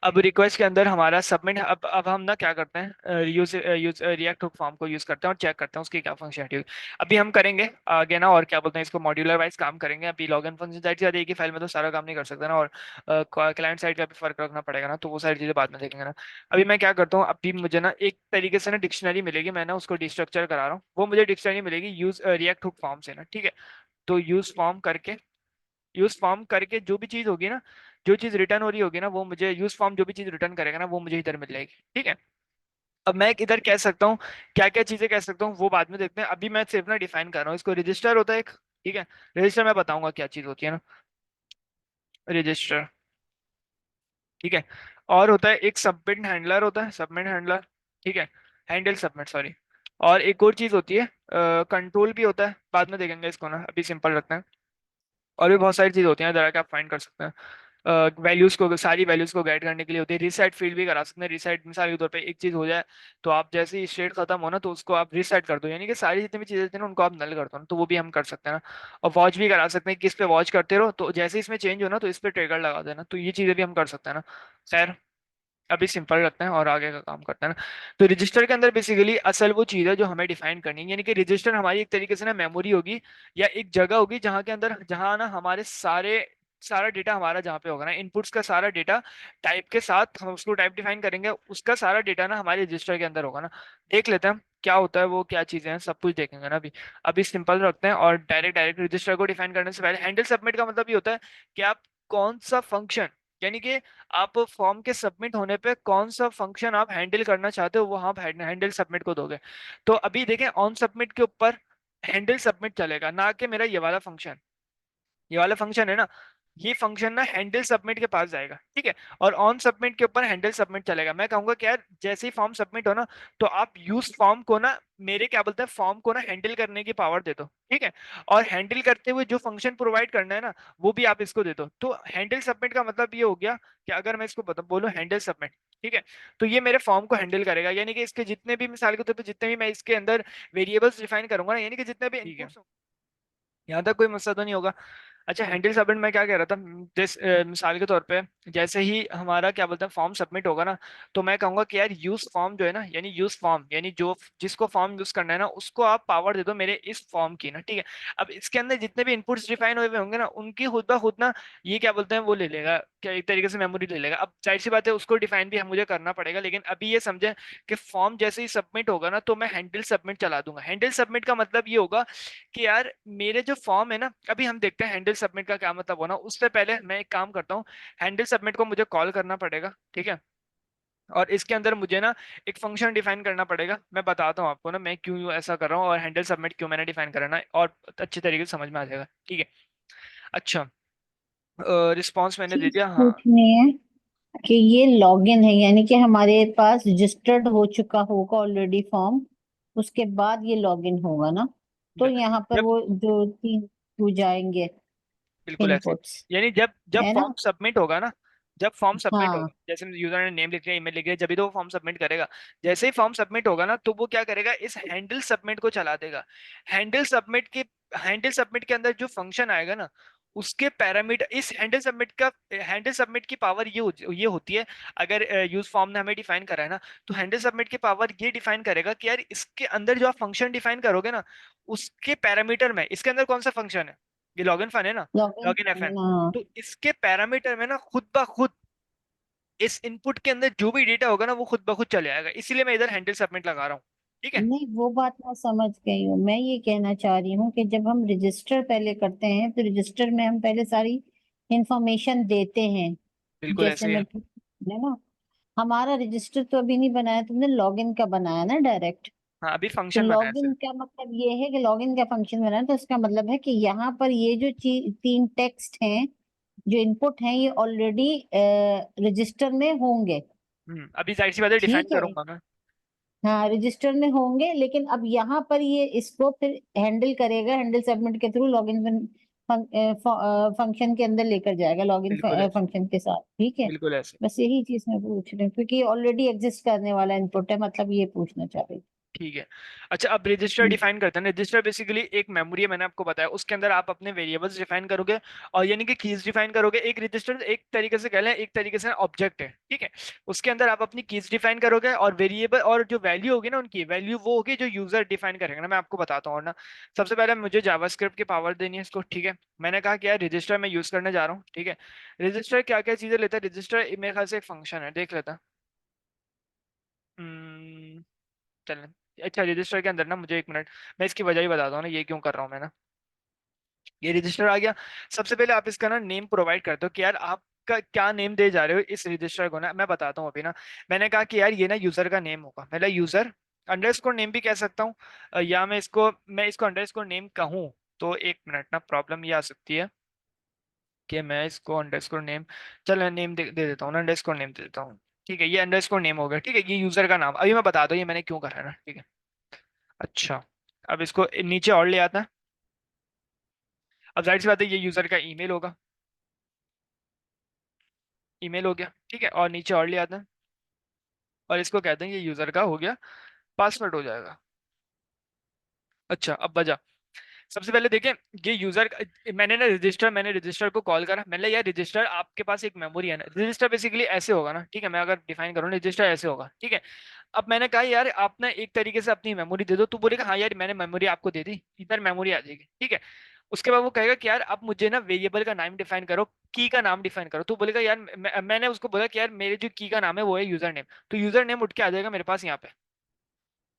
अब रिक्वेस्ट के अंदर हमारा सबमिट, अब हम ना क्या करते हैं, use use react hook form को यूज करते हैं और चेक करते हैं उसकी क्या फंक्शनलिटी होगी। अभी हम करेंगे आगे ना, और क्या बोलते हैं इसको, मॉड्यूलर वाइज काम करेंगे। अभी लॉगिन फंक्शन साइड से एक ही फाइल में तो सारा काम नहीं कर सकते ना, और क्लाइंट साइड का भी फर्क रखना पड़ेगा ना, तो वो सारी चीजें बाद में देखेंगे ना। अभी मैं क्या करता हूँ, अभी मुझे ना एक तरीके से ना डिक्शनरी मिलेगी, मैं ना उसको डिस्ट्रक्चर करा रहा हूँ, वो मुझे डिक्शनरी मिलेगी यूज रिएक्ट हुक फॉर्म से ना, ठीक है। तो यूज फॉर्म करके जो भी चीज होगी ना, जो चीज रिटर्न हो रही होगी ना, वो मुझे यूज फॉर्म जो भी चीज रिटर्न करेगा ना, वो मुझे इधर मिल जाएगी, ठीक है। अब मैं इधर कह सकता हूँ, क्या क्या चीजें कह सकता हूँ वो बाद में देखते हैं। अभी मैं सिर्फ ना डिफाइन कर रहा हूँ इसको, रजिस्टर होता है एक, ठीक है। रजिस्टर मैं बताऊंगा क्या चीज होती है ना, रजिस्टर, ठीक है। और होता है एक सबमिट हैंडलर, होता है सबमिट हैंडलर, ठीक है, हैंडल सबमिट, सॉरी। और एक और चीज होती है कंट्रोल भी होता है, बाद में देखेंगे इसको ना, अभी सिंपल रखते हैं। और भी बहुत सारी चीज होती हैं जरा कि आप फाइंड कर सकते हैं। वैल्यूज को, सारी वैल्यूज को गाइड करने के लिए होती है। रीसेट फील्ड भी करा सकते हैं, रीसेट मिसाल के तौर पे एक चीज हो जाए तो आप जैसे ही स्टेट खत्म हो ना, तो उसको आप रीसेट कर दो, यानी कि सारी जितनी भी चीजें थी ना उनको आप नल कर दो ना, तो वो भी हम कर सकते हैं ना। और वॉच भी करा सकते हैं कि इस पे वॉच करते रहो, तो जैसे ही इसमें चेंज हो ना तो इस पे ट्रिगर लगा देना, तो ये चीजें भी हम कर सकते हैं ना। खैर, अभी सिंपल रखते हैं और आगे का काम करते हैं ना। तो रजिस्टर के अंदर बेसिकली असल वो चीज़ है जो हमें डिफाइन करनी है, यानी कि रजिस्टर हमारी एक तरीके से ना मेमोरी होगी, या एक जगह होगी जहाँ के अंदर, जहाँ ना हमारे सारा डेटा हमारा जहाँ पे होगा ना, इनपुट्स का सारा डेटा टाइप के साथ, हम उसको टाइप डिफाइन करेंगे, उसका सारा डेटा ना हमारे रजिस्टर के अंदर होगा ना। देख लेते हैं क्या होता है वो, क्या चीजें हैं, सब कुछ देखेंगे ना अभी। अभी सिंपल रखते हैं और डायरेक्ट रजिस्टर को डिफाइन करने से पहले, हैंडल सबमिट का मतलब ये होता है कि आप कौन सा फंक्शन, यानी कि आप फॉर्म के सबमिट होने पे कौन सा फंक्शन आप हैंडल करना चाहते हो वो आप हैंडल सबमिट को दोगे। तो अभी देखें, ऑन सबमिट के ऊपर हैंडल सबमिट चलेगा, ना कि मेरा ये वाला फंक्शन, ये वाला फंक्शन है ना, ये फंक्शन ना हैंडल सबमिट के पास जाएगा, ठीक है। और ऑन सबमिट के ऊपर हैंडल सबमिट चलेगा। मैं कहूंगा कि यार जैसे ही फॉर्म सबमिट हो ना, तो आप यूज फॉर्म को ना, मेरे क्या बोलते हैं, फॉर्म को ना हैंडल करने की पावर दे दो, ठीक है। और हैंडल करते हुए जो फंक्शन प्रोवाइड करना है ना, वो भी आप इसको दे दो। तो हैंडल सबमिट का मतलब ये हो गया कि अगर मैं इसको बोलूं हैंडल सबमिट, ठीक है, तो ये मेरे फॉर्म को हैंडल करेगा, यानी कि इसके जितने भी, मिसाल के तौर पे जितने भी मैं इसके अंदर वेरिएबल्स डिफाइन करूंगा ना, यानी कि जितने भी इनपुट्स, यहाँ तक कोई मसला तो नहीं होगा। अच्छा, हैंडल सबमिट मैं क्या कह रहा था, मिसाल के तौर पे जैसे ही हमारा क्या बोलते हैं फॉर्म सबमिट होगा ना, तो मैं कहूंगा कि यार यूज फॉर्म जो है ना, यानी यूज फॉर्म, यानी जो जिसको फॉर्म यूज करना है ना, उसको आप पावर दे दो मेरे इस फॉर्म की ना, ठीक है। अब इसके अंदर जितने भी इनपुट्स डिफाइन हुए होंगे ना, उनकी खुद ब खुद ना, ये क्या बोलते हैं, वो ले लेगा, क्या एक तरीके से मेमोरी ले लेगा। अब जाहिर सी बात है उसको डिफाइन भी मुझे करना पड़ेगा, लेकिन अभी ये समझे कि फॉर्म जैसे ही सबमिट होगा ना, तो मैं हैंडल सबमिट चला दूंगा। हैंडल सबमिट का मतलब ये होगा कि यार मेरे जो फॉर्म है ना, अभी हम देखते हैं हैंडल सबमिट का क्या मतलब होना। उससे पहले मैं एक काम करता हूँ, हैंडल सबमिट को मुझे कॉल करना पड़ेगा, ठीक है। और इसके अंदर मुझे ना एक फंक्शन डिफाइन करना पड़ेगा। मैं बताता हूँ आपको ना मैं क्यों ऐसा कर रहा हूँ, और हैंडल सबमिट क्यों मैंने डिफाइन करना है, और अच्छे तरीके से समझ में आ जाएगा, ठीक है। अच्छा, रिस्पॉन्स मैंने दे चीज दिया, हाँ। पूछनी है कि ये लॉगिन है, यानी कि हमारे पास रजिस्टर्ड हो चुका होगा ऑलरेडी फॉर्म, उसके बाद ये लॉगिन होगा ना, तो यहाँ पर जब वो जो तीन हो जाएंगे बिल्कुल ऐसे इनपुट्स, ही। यानी जब जब है ना। फॉर्म सबमिट होगा ना, जब फॉर्म सबमिट होगा, हाँ, जैसे यूजर ने नेम लिख लिया, ईमेल लिख लिया, जब भी तो वो फॉर्म सबमिट करेगा। जैसे ही फॉर्म सबमिट होगा ना, तो वो क्या करेगा, इस हैंडल सबमिट को चला देगा। हैंडल सबमिट के हैंडल सबमिट के अंदर जो फंक्शन आएगा ना, उसके पैरामीटर, इस हैंडल सबमिट की पावर ये होती है। अगर यूज फॉर्म ने हमें डिफाइन करा है ना, तो हैंडल सबमिट की पावर ये डिफाइन करेगा कि यार इसके अंदर जो आप फंक्शन डिफाइन करोगे ना, उसके पैरामीटर में इसके अंदर कौन सा फंक्शन है, ये लॉगिन फन है ना, लॉगिन लॉगिन एफएन। हाँ। तो इसके पैरामीटर में ना खुद ब खुद इस इनपुट के अंदर जो भी डेटा होगा ना, वो खुद ब खुद चले आएगा, इसीलिए मैं इधर हैंडल सबमिट लगा रहा हूँ। ठीक है। नहीं, वो बात मैं समझ गई हूँ। मैं ये कहना चाह रही हूँ कि जब हम रजिस्टर पहले करते हैं तो रजिस्टर में हम पहले सारी इंफॉर्मेशन देते हैं। बिल्कुल जैसे ऐसे ही है। है ना, हमारा रजिस्टर तो अभी नहीं बनाया तुमने, लॉगिन का बनाया ना डायरेक्ट। हाँ, अभी तो फंक्शन बनाया लॉगिन सिर्फ। का मतलब ये है कि लॉगिन का फंक्शन बनाया, तो इसका मतलब है कि यहाँ पर ये जो चीज तीन टेक्स्ट हैं जो इनपुट हैं ये ऑलरेडी रजिस्टर में होंगे। अभी जाहिर सी बात है डिफाइन ठीक है, करूंगा मैं। हाँ रजिस्टर में होंगे, लेकिन अब यहाँ पर ये इसको फिर हैंडल करेगा, हैंडल सबमिट के थ्रू लॉगिन फंक्शन के अंदर लेकर जाएगा, लॉगिन बिल्कुल ऐसे। फंक्शन के साथ। ठीक है, बिल्कुल ऐसे। बस यही चीज मैं पूछ रही हूँ क्योंकि ऑलरेडी एग्जिस्ट करने वाला इनपुट है, मतलब ये पूछना चाह रही ठीक है। अच्छा, अब रजिस्टर थी। डिफाइन करते हैं। रजिस्टर बेसिकली एक मेमोरी है, मैंने आपको बताया, उसके अंदर आप अपने वेरिएबल्स डिफाइन करोगे, और यानी कि कीज डिफाइन करोगे। एक रजिस्टर एक तरीके से कह लें, एक तरीके से ऑब्जेक्ट है, ठीक है। उसके अंदर आप अपनी कीज डिफाइन करोगे, और वेरिएबल और जो वैल्यू होगी ना, उनकी वैल्यू वो होगी जो यूजर डिफाइन करेगा ना। मैं आपको बताता हूँ, और ना सबसे पहले मुझे जावास्क्रिप्ट की पावर देनी है इसको, ठीक है। मैंने कहा कि यार रजिस्टर मैं यूज करने जा रहा हूँ, ठीक है। रजिस्टर क्या क्या चीजें लेता है रजिस्टर, मेरे ख्याल से एक फंक्शन है, देख लेता हूँ। चलें। अच्छा, रजिस्टर के अंदर ना, मुझे एक मिनट, मैं इसकी वजह ही बताता हूँ ना, ये क्यों कर रहा हूँ मैं ना। ये रजिस्टर आ गया। सबसे पहले आप इसका ना नेम प्रोवाइड करते हो कि यार आपका क्या नेम दे जा रहे हो इस रजिस्टर को ना। मैं बताता हूँ अभी ना। मैंने कहा कि यार ये ना यूजर का नेम होगा, मतलब यूजर अंडरस्कोर नेम भी कह सकता हूँ, या मैं इसको अंडरस्कोर नेम कहूँ। तो एक मिनट ना, प्रॉब्लम ये आ सकती है कि मैं इसको अंडरस्कोर नेम, चल नेम दे देता हूँ ना, अंडरस्कोर नेम दे देता हूँ। ठीक है, ये अंडरस्कोर नेम हो गया, ठीक है। ये यूजर का नाम, अभी मैं बता दूँ ये मैंने क्यों करा है ना, ठीक है। अच्छा, अब इसको नीचे और ले आता है। अब जाहिर सी बात है ये यूजर का ईमेल होगा, ईमेल हो गया, ठीक है। और नीचे और ले आता है, और इसको कहते हैं ये यूजर का हो गया, पासवर्ड हो जाएगा। अच्छा, अब बजा। सबसे पहले देखें, ये यूजर, मैंने रजिस्टर को कॉल करा, मैंने यार रजिस्टर आपके पास एक मेमोरी है ना। रजिस्टर बेसिकली ऐसे होगा ना, ठीक है। मैं अगर डिफाइन करूँ रजिस्टर ऐसे होगा, ठीक है। अब मैंने कहा यार आप ना एक तरीके से अपनी मेमोरी दे दो, तो बोलेगा हाँ यार मैंने मेमोरी आपको दे दी, इधर मेमोरी आ जाएगी, ठीक है। उसके बाद वो कहेगा कि यार आप मुझे ना वेरिएबल का नाम डिफाइन करो, की का नाम डिफाइन करो। तो बोलेगा यार मैंने उसको बोला कि यार मेरे जो की का नाम है वो है यूजर नेम, तो यूजर नेम उठ के आ जाएगा मेरे पास यहाँ पे,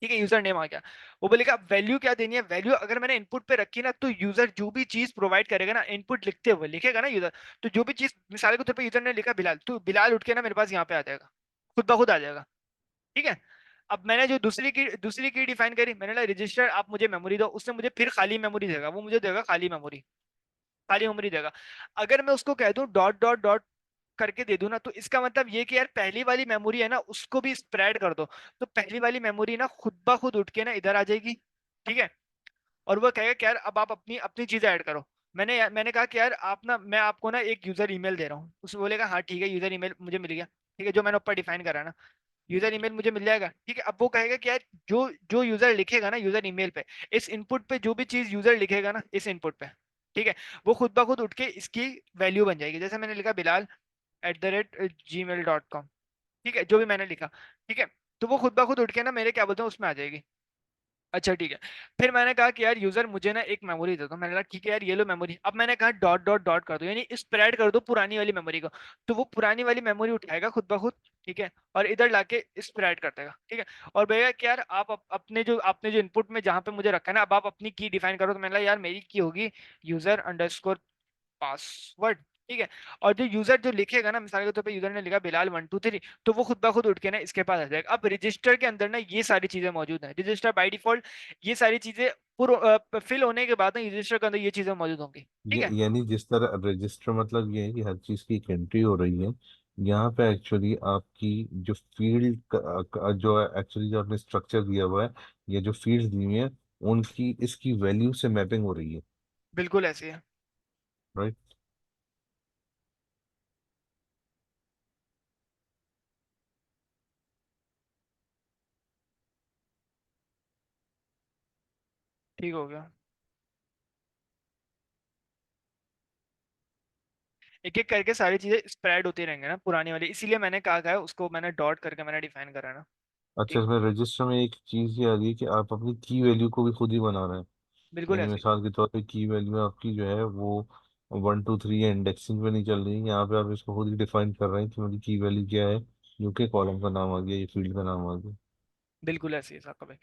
ठीक है। यूजर नेम आ गया। वो बोलेगा अब वैल्यू क्या देनी है, वैल्यू अगर मैंने इनपुट पे रखी ना, तो यूजर जो भी चीज प्रोवाइड करेगा ना, इनपुट लिखते हुए लिखेगा ना यूजर, तो जो भी चीज मिसाल के तौर पे यूजर ने लिखा बिलाल, तो बिलाल उठ के ना मेरे पास यहाँ पे आ जाएगा, खुद ब खुद आ जाएगा, ठीक है। अब मैंने जो दूसरी की डिफाइन करी, मैंने बोला रजिस्टर आप मुझे मेमोरी दो, उसने मुझे फिर खाली मेमोरी देगा, वो मुझे देगा खाली मेमोरी, खाली मेमोरी देगा। अगर मैं उसको कह दूं डॉट डॉट डॉट करके दे दूं ना, तो इसका मतलब ये कि यार पहली वाली मेमोरी है ना उसको भी स्प्रेड कर दो, तो पहली वाली मेमोरी ना खुद ब खुद उठ के ना इधर आ जाएगी, ठीक है। और वो कहेगा कि यार अब आप अपनी अपनी चीजें ऐड करो। मैंने कहा कि यार आप ना, मैं आपको ना एक यूजर ईमेल दे रहा हूँ, उसने बोलेगा हाँ ठीक है, यूजर ईमेल मुझे मिल गया, ठीक है, जो मैंने ऊपर डिफाइन करा ना, यूजर ईमेल मुझे मिल जाएगा, ठीक है। अब वो कहेगा कि यार जो जो यूजर लिखेगा ना यूजर ईमेल पे, इस इनपुट पे जो भी चीज यूजर लिखेगा ना इस इनपुट पे, ठीक है, वो खुद ब खुद उठ के इसकी वैल्यू बन जाएगी। जैसे मैंने लिखा bilal@gmail.com, ठीक है, जो भी मैंने लिखा, ठीक है, तो वो खुद ब खुद उठ के ना मेरे क्या बोलते हैं उसमें आ जाएगी। अच्छा, ठीक है। फिर मैंने कहा कि यार यूजर मुझे ना एक मेमोरी दे दो, मैंने कहा ठीक है यार ये लो मेमोरी। अब मैंने कहा डॉट डॉट डॉट कर दो, यानी स्प्रेड कर दो पुरानी वाली मेमोरी को, तो वो पुरानी वाली मेमोरी उठाएगा खुद ब खुद, ठीक है, और इधर लाके स्प्रेड कर देगा, ठीक है। और भैया कि यार आप अपने जो इनपुट में जहां पे मुझे रखा है ना, अब आप अपनी की डिफाइन करो। तो मैंने कहा यार मेरी की होगी यूजर_पासवर्ड, ठीक है। और जो यूजर जो लिखेगा ना, मिसाल के तौर पे यूजर ने लिखा बिलाल 1 2 3, तो वो खुद ब खुद उठ के ना इसके पास आ जाएगा। अब रजिस्टर के अंदर ना ये सारी चीजें मौजूद हैं, रजिस्टर बाय डिफॉल्ट ये सारी चीजें फिल होने के बाद ना रजिस्टर के अंदर ये चीजें मौजूद होंगी, ठीक है। यानी जिस तरह रजिस्टर मतलब ये है कि हर चीज की एक एंट्री हो रही है, यहाँ पे एक्चुअली आपकी जो फील्ड जो एक्चुअली जो आपने स्ट्रक्चर दिया हुआ है या जो फील्ड दी हुई है उनकी इसकी वैल्यू से मैपिंग हो रही है, बिल्कुल ऐसे ही है। राइट। ठीक हो गया। एक एक करके सारी चीजें स्प्रेड होती रहेंगे ना पुरानी वाली, इसीलिए मैंने कहा है उसको मैंने डॉट करके मैंने डिफाइन करा है ना। अच्छा, ठीक है, इसमें रजिस्टर में एक चीज ये आ रही है कि आप अपनी की वैल्यू को भी खुद ही बना रहे हैं। बिल्कुल यानी ऐसे ही। मिसाल के तौर पे की वैल्यू आपकी जो है वो 1 2 3 या इंडेक्सिंग पे नहीं चल रही है, यहाँ पे आप इसको खुद ही डिफाइन कर रहे हैं कि मेरी की वैल्यू क्या है, जो कि कॉलम का नाम आ गया या फील्ड का नाम आ गया। बिल्कुल ऐसे ही साहब भाई।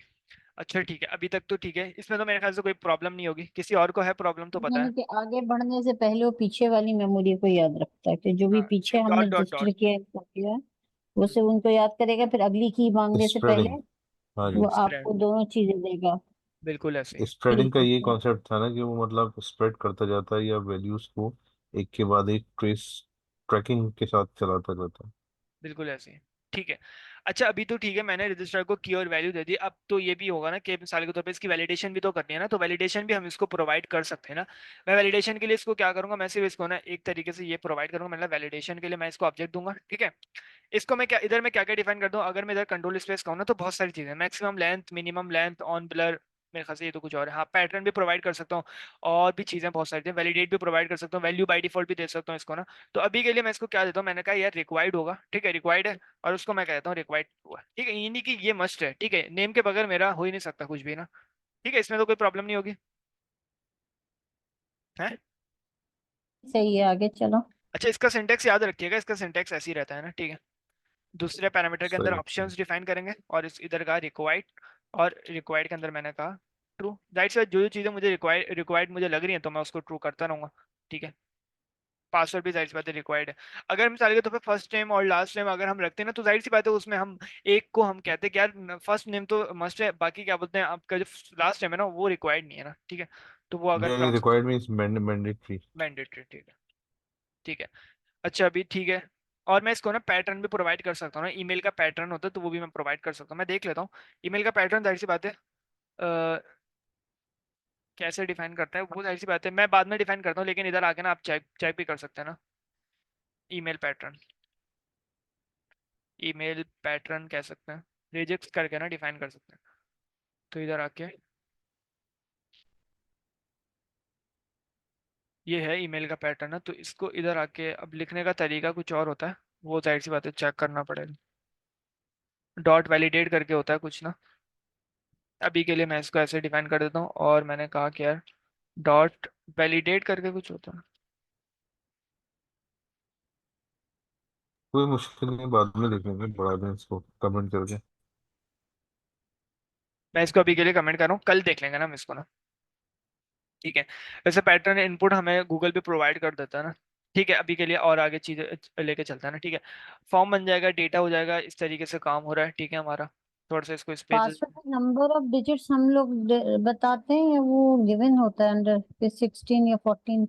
अच्छा ठीक है, अभी तक तो ठीक है, इसमें तो मेरे ख्याल से कोई प्रॉब्लम नहीं होगी। किसी और को है प्रॉब्लम तो बताएं। यानी कि आगे बढ़ने से पहले वो पीछे वाली मेमोरी को याद रखता है, कि जो भी हाँ, पीछे डॉट हमने डॉट रजिस्टर डॉट। किया है वो सब उनको याद करेगा, फिर अगली की मांगने से पहले स्प्रेडिंग। हाँ जी। वो स्प्रेड, आपको दोनों चीजें देगा। बिल्कुल ऐसे ही। स्प्रेडिंग ठीक का है ये सर। कॉन्सेप्ट था ना कि वो मतलब स्प्रेड करता जाता है या वैल्यूज को एक के बाद एक ट्रेस ट्रैकिंग के साथ चलाता जाता है। बिल्कुल ऐसे ही। ठीक है। अच्छा अभी तो ठीक है, मैंने रजिस्टर को की और वैल्यू दे दी। अब तो ये भी होगा ना कि मिसाल के तौर पे इसकी वैलिडेशन भी तो करनी है ना, तो वैलिडेशन भी हम इसको प्रोवाइड कर सकते हैं ना। मैं वैलिडेशन के लिए इसको क्या करूंगा, मैं सिर्फ इसको ना एक तरीके से ये प्रोवाइड करूंगा, मतलब वैलिडेशन के लिए मैं इसको ऑब्जेक्ट दूंगा, ठीक है। इसको मैं क्या इधर मैं क्या क्या डिफाइन कर दूं, अगर मैं इधर कंट्रोल स्पेस कहूँ ना, तो बहुत सारी चीजें, maximum length, minimum length, on blur, मेरे ख्याल से ये तो कुछ और है। हाँ, पैटर्न भी प्रोवाइड कर सकता हूँ, और भी चीजें बहुत सारी थी, वैलिडेट भी प्रोवाइड कर सकता हूँ, वैल्यू बाय डिफॉल्ट भी दे सकता हूँ इसको ना। तो अभी के लिए मैं इसको क्या देता हूँ, मैंने कहा यार रिक्वायर्ड होगा, ठीक है, रिक्वायर्ड है, और उसको मैं कहता हूँ रिक्वायर्ड हुआ, ठीक है, ये नहीं कि ये मस्ट है, ठीक है, नेम के बगैर मेरा हो ही नहीं सकता कुछ भी ना। ठीक है, इसमें तो कोई प्रॉब्लम नहीं होगी है। सही है, आगे चलो। अच्छा, इसका सिंटेक्स याद रखिएगा, इसका सिंटेक्स ऐसे ही रहता है ना, ठीक है। दूसरे पैरामीटर के अंदर सही है। ऑप्शंस डिफाइन करेंगे, और इस इधर का रिक्वायर्ड, और रिक्वायर्ड के अंदर मैंने कहा ट्रू, दैट्स वाई, जो जो चीज़ें मुझे रिक्वायर्ड रिक्वायर्ड मुझे लग रही हैं तो मैं उसको ट्रू करता रहूंगा, ठीक है। पासवर्ड भी जाहिर सी बात है रिक्वायर्ड है। अगर मिसाल के तौर पे फर्स्ट नेम और लास्ट नेम अगर हम रखते हैं ना, तो जाहिर सी बात है उसमें हम एक को हम कहते हैं कि यार फर्स्ट नेम तो मस्ट है, बाकी क्या बोलते हैं आपका जो लास्ट नेम है ना वो रिक्वायर्ड नहीं है ना, ठीक है। तो वो अगर नहीं, transfer, required means mandatory. Mandatory, ठीक है। ठीक है। अच्छा अभी ठीक है। और मैं इसको ना पैटर्न भी प्रोवाइड कर सकता हूँ ना, ईमेल का पैटर्न होता है तो वो भी मैं प्रोवाइड कर सकता हूँ, मैं देख लेता हूँ। ईमेल का पैटर्न जाहिर सी बात है कैसे डिफाइन करते हैं वो, जाहिर सी बात है मैं बाद में डिफाइन करता हूँ, लेकिन इधर आके ना आप चेक चेक भी कर सकते हैं ना। ईमेल पैटर्न, ईमेल पैटर्न कह सकते हैं, रिजेक्ट करके ना डिफाइन कर सकते हैं। तो इधर आके ये है ईमेल का पैटर्न है, तो इसको इधर आके अब लिखने का तरीका कुछ और होता है, वो जाहिर सी बात है चेक करना पड़ेगा। डॉट वैलिडेट करके होता है कुछ ना। अभी के लिए मैं इसको ऐसे डिफाइन कर देता हूँ, और मैंने कहा कि यार डॉट वैलिडेट करके कुछ होता है। कोई मुश्किल नहीं, बाद में देख लेंगे, बढ़ा दें इसको कमेंट करके। मैं इसको अभी के लिए कमेंट कर रहा हूँ, कल देख लेंगे ना हम इसको ना, ठीक है। वैसे पैटर्न इनपुट हमें गूगल भी प्रोवाइड कर देता है ना, ठीक है। अभी के लिए और आगे चीजें लेके चलता है ना, ठीक है। फॉर्म बन जाएगा, डेटा हो जाएगा, इस तरीके से काम हो रहा है, ठीक है हमारा। थोड़ा सा इसको स्पेस पासवर्ड में नंबर ऑफ डिजिट्स हम लोग बताते हैं, या वो गिवन होता है अंडर 16 या 14?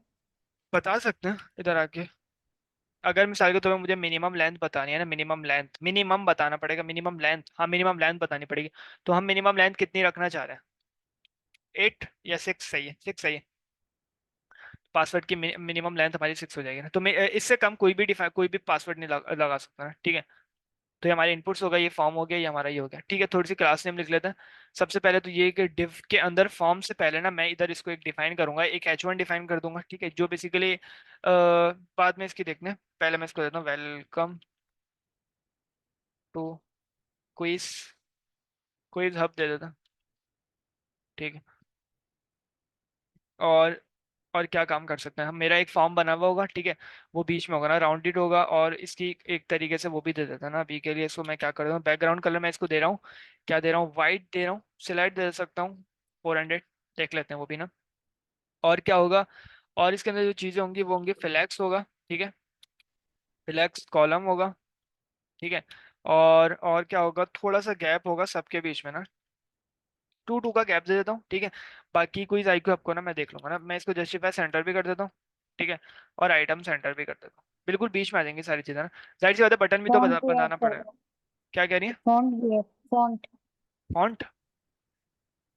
बता सकते हैं इधर आके। अगर मिसाल के तौर पे मुझे मिनिमम लेंथ बतानी है ना, मिनिमम लेंथ, मिनिमम बताना पड़ेगा, मिनिमम लेंथ, हाँ मिनिमम लेंथ बतानी पड़ेगी। तो हम मिनिमम लेंथ कितनी रखना चाह रहे हैं, 8 या 6 सही है, 6 सही है। पासवर्ड की मिनिमम लेंथ हमारी 6 हो जाएगी ना, तो इससे कम कोई भी डिफाइन कोई भी पासवर्ड नहीं लगा सकता ना, ठीक है। तो ये हमारे इनपुट्स हो गए, ये फॉर्म हो गया, ये हमारा ये हो गया, ठीक है। थोड़ी सी क्लास नेम लिख लेते हैं। सबसे पहले तो ये कि डिव के अंदर फॉर्म से पहले ना मैं इधर इसको एक डिफाइन करूंगा, एक H1 डिफाइन कर दूंगा, ठीक है, जो बेसिकली बाद में इसकी देखने, पहले मैं इसको देता हूँ welcome to quiz, quiz hub दे देता हूँ, ठीक है। और क्या काम कर सकते हैं हम, मेरा एक फॉर्म बना हुआ होगा, ठीक है, वो बीच में होगा ना, राउंडेड होगा, और इसकी एक तरीके से वो भी दे देता है ना। अभी के लिए इसको मैं क्या कर रहा हूँ, बैकग्राउंड कलर मैं इसको दे रहा हूँ, क्या दे रहा हूँ, वाइट दे रहा हूँ, सिलेक्ट दे सकता हूँ 400, देख लेते हैं वो भी ना। और क्या होगा, और इसके अंदर जो चीज़ें होंगी वो होंगी, फ्लैक्स होगा, ठीक है, फ्लैक्स कॉलम होगा, ठीक है। और क्या होगा, थोड़ा सा गैप होगा सबके बीच में ना, 2 2 का गैप दे देता हूँ, ठीक है। बाकी कोई आईक्यू आपको ना मैं देख लूंगा ना, मैं इसको जस्टिफाई सेंटर भी कर देता हूँ, ठीक है। और आइटम सेंटर भी कर देता हूँ, बिल्कुल बीच में आ जाएंगी सारी चीजें ना। जाहिर सी बात है बटन भी तो फॉन्ट भी ऐड बनाना कर पड़ेगा। दो। क्या कह रही है, फॉन्ट भी है, फॉन्ट। फॉन्ट?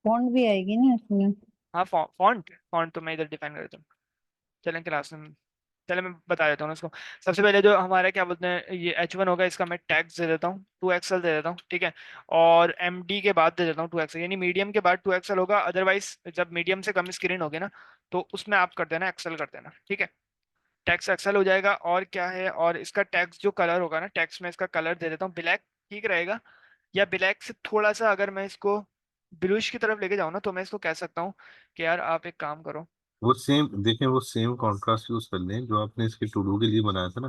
फॉन्ट भी आएगी ना इसमें। हाँ फॉन्ट, फॉन्ट तो मैं इधर डिफाइन कर देता हूँ। चलें क्लास में, चले मैं बता देता हूँ ना इसको। सबसे पहले जो हमारा क्या बोलते हैं ये H1 होगा, इसका मैं टैक्स दे देता हूँ 2XL दे देता हूँ, ठीक है। और MD के बाद दे देता हूँ 2XL, यानी मीडियम के बाद 2XL होगा, अदरवाइज जब मीडियम से कम स्क्रीन होगी ना, तो उसमें आप कर देना एक्सेल कर देना, ठीक है। टैक्स एक्सेल हो जाएगा। और क्या है, और इसका टैक्स जो कलर होगा ना, टैक्स में इसका कलर दे देता हूँ ब्लैक, ठीक रहेगा। या ब्लैक से थोड़ा सा अगर मैं इसको ब्लूइश की तरफ लेके जाऊँ ना, तो मैं इसको कह सकता हूँ कि यार आप एक काम करो। वो सेम देखें, वो सेम कॉन्ट्रास्ट यूज कर लें जो आपने इसके टू डू के लिए बनाया था ना।